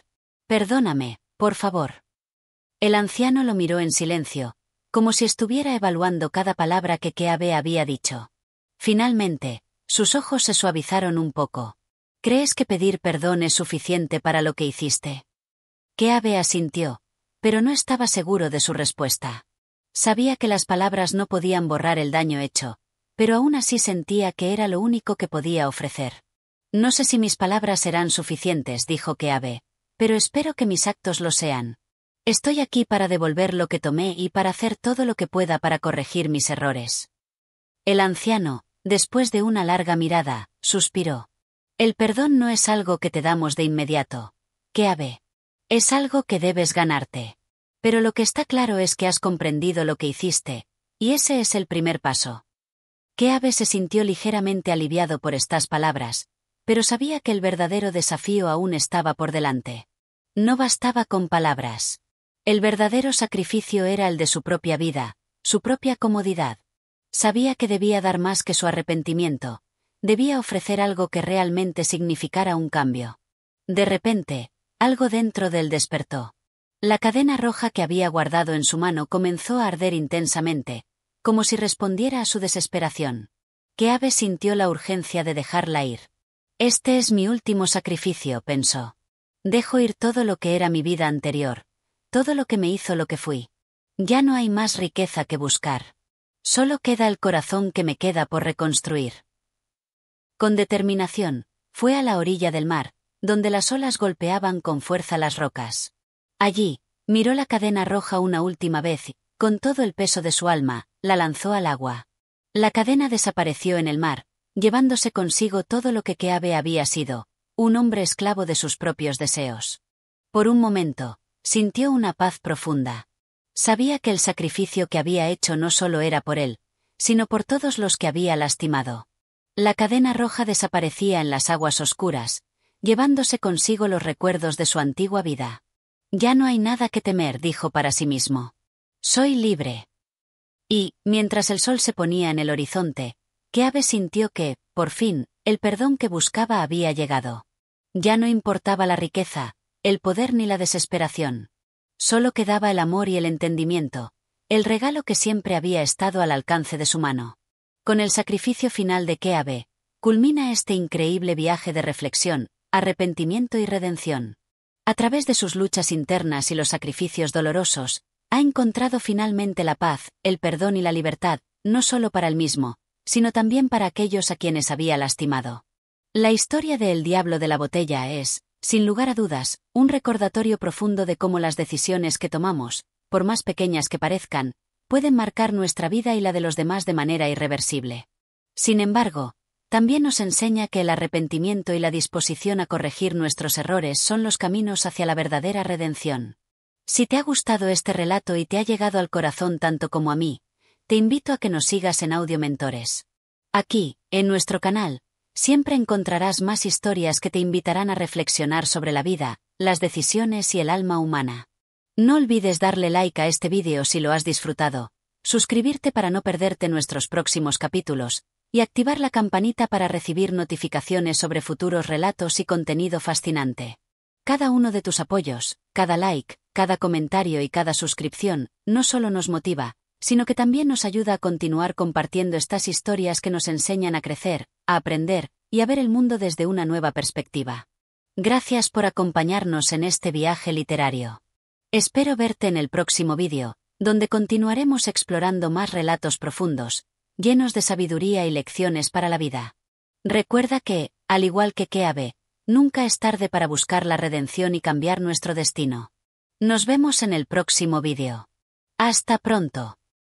«Perdóname, por favor». El anciano lo miró en silencio, como si estuviera evaluando cada palabra que Keabe había dicho. Finalmente, sus ojos se suavizaron un poco. «¿Crees que pedir perdón es suficiente para lo que hiciste?» Keabe asintió, pero no estaba seguro de su respuesta. Sabía que las palabras no podían borrar el daño hecho, pero aún así sentía que era lo único que podía ofrecer. «No sé si mis palabras serán suficientes», dijo Keabe, «pero espero que mis actos lo sean. Estoy aquí para devolver lo que tomé y para hacer todo lo que pueda para corregir mis errores». El anciano, después de una larga mirada, suspiró. «El perdón no es algo que te damos de inmediato, Keabe. Es algo que debes ganarte. Pero lo que está claro es que has comprendido lo que hiciste, y ese es el primer paso». Keabe se sintió ligeramente aliviado por estas palabras, pero sabía que el verdadero desafío aún estaba por delante. No bastaba con palabras. El verdadero sacrificio era el de su propia vida, su propia comodidad. Sabía que debía dar más que su arrepentimiento, debía ofrecer algo que realmente significara un cambio. De repente, algo dentro de él despertó. La cadena roja que había guardado en su mano comenzó a arder intensamente, como si respondiera a su desesperación. Keabe sintió la urgencia de dejarla ir. «Este es mi último sacrificio», pensó. «Dejo ir todo lo que era mi vida anterior, todo lo que me hizo lo que fui. Ya no hay más riqueza que buscar. Solo queda el corazón que me queda por reconstruir». Con determinación, fue a la orilla del mar, donde las olas golpeaban con fuerza las rocas. Allí, miró la cadena roja una última vez y, con todo el peso de su alma, la lanzó al agua. La cadena desapareció en el mar, llevándose consigo todo lo que Keabe había sido, un hombre esclavo de sus propios deseos. Por un momento, sintió una paz profunda. Sabía que el sacrificio que había hecho no solo era por él, sino por todos los que había lastimado. La cadena roja desaparecía en las aguas oscuras, llevándose consigo los recuerdos de su antigua vida. «Ya no hay nada que temer», dijo para sí mismo. «Soy libre». Y, mientras el sol se ponía en el horizonte, Keabe sintió que, por fin, el perdón que buscaba había llegado. Ya no importaba la riqueza, el poder ni la desesperación. Solo quedaba el amor y el entendimiento, el regalo que siempre había estado al alcance de su mano. Con el sacrificio final de Keabe, culmina este increíble viaje de reflexión, arrepentimiento y redención. A través de sus luchas internas y los sacrificios dolorosos, ha encontrado finalmente la paz, el perdón y la libertad, no solo para él mismo, sino también para aquellos a quienes había lastimado. La historia de El Diablo de la Botella es, sin lugar a dudas, un recordatorio profundo de cómo las decisiones que tomamos, por más pequeñas que parezcan, pueden marcar nuestra vida y la de los demás de manera irreversible. Sin embargo, también nos enseña que el arrepentimiento y la disposición a corregir nuestros errores son los caminos hacia la verdadera redención. Si te ha gustado este relato y te ha llegado al corazón tanto como a mí, te invito a que nos sigas en Audio Mentores. Aquí, en nuestro canal, siempre encontrarás más historias que te invitarán a reflexionar sobre la vida, las decisiones y el alma humana. No olvides darle like a este vídeo si lo has disfrutado, suscribirte para no perderte nuestros próximos capítulos, y activar la campanita para recibir notificaciones sobre futuros relatos y contenido fascinante. Cada uno de tus apoyos, cada like, cada comentario y cada suscripción, no solo nos motiva, sino que también nos ayuda a continuar compartiendo estas historias que nos enseñan a crecer, a aprender, y a ver el mundo desde una nueva perspectiva. Gracias por acompañarnos en este viaje literario. Espero verte en el próximo vídeo, donde continuaremos explorando más relatos profundos, llenos de sabiduría y lecciones para la vida. Recuerda que, al igual que Keabe, nunca es tarde para buscar la redención y cambiar nuestro destino. Nos vemos en el próximo vídeo. Hasta pronto.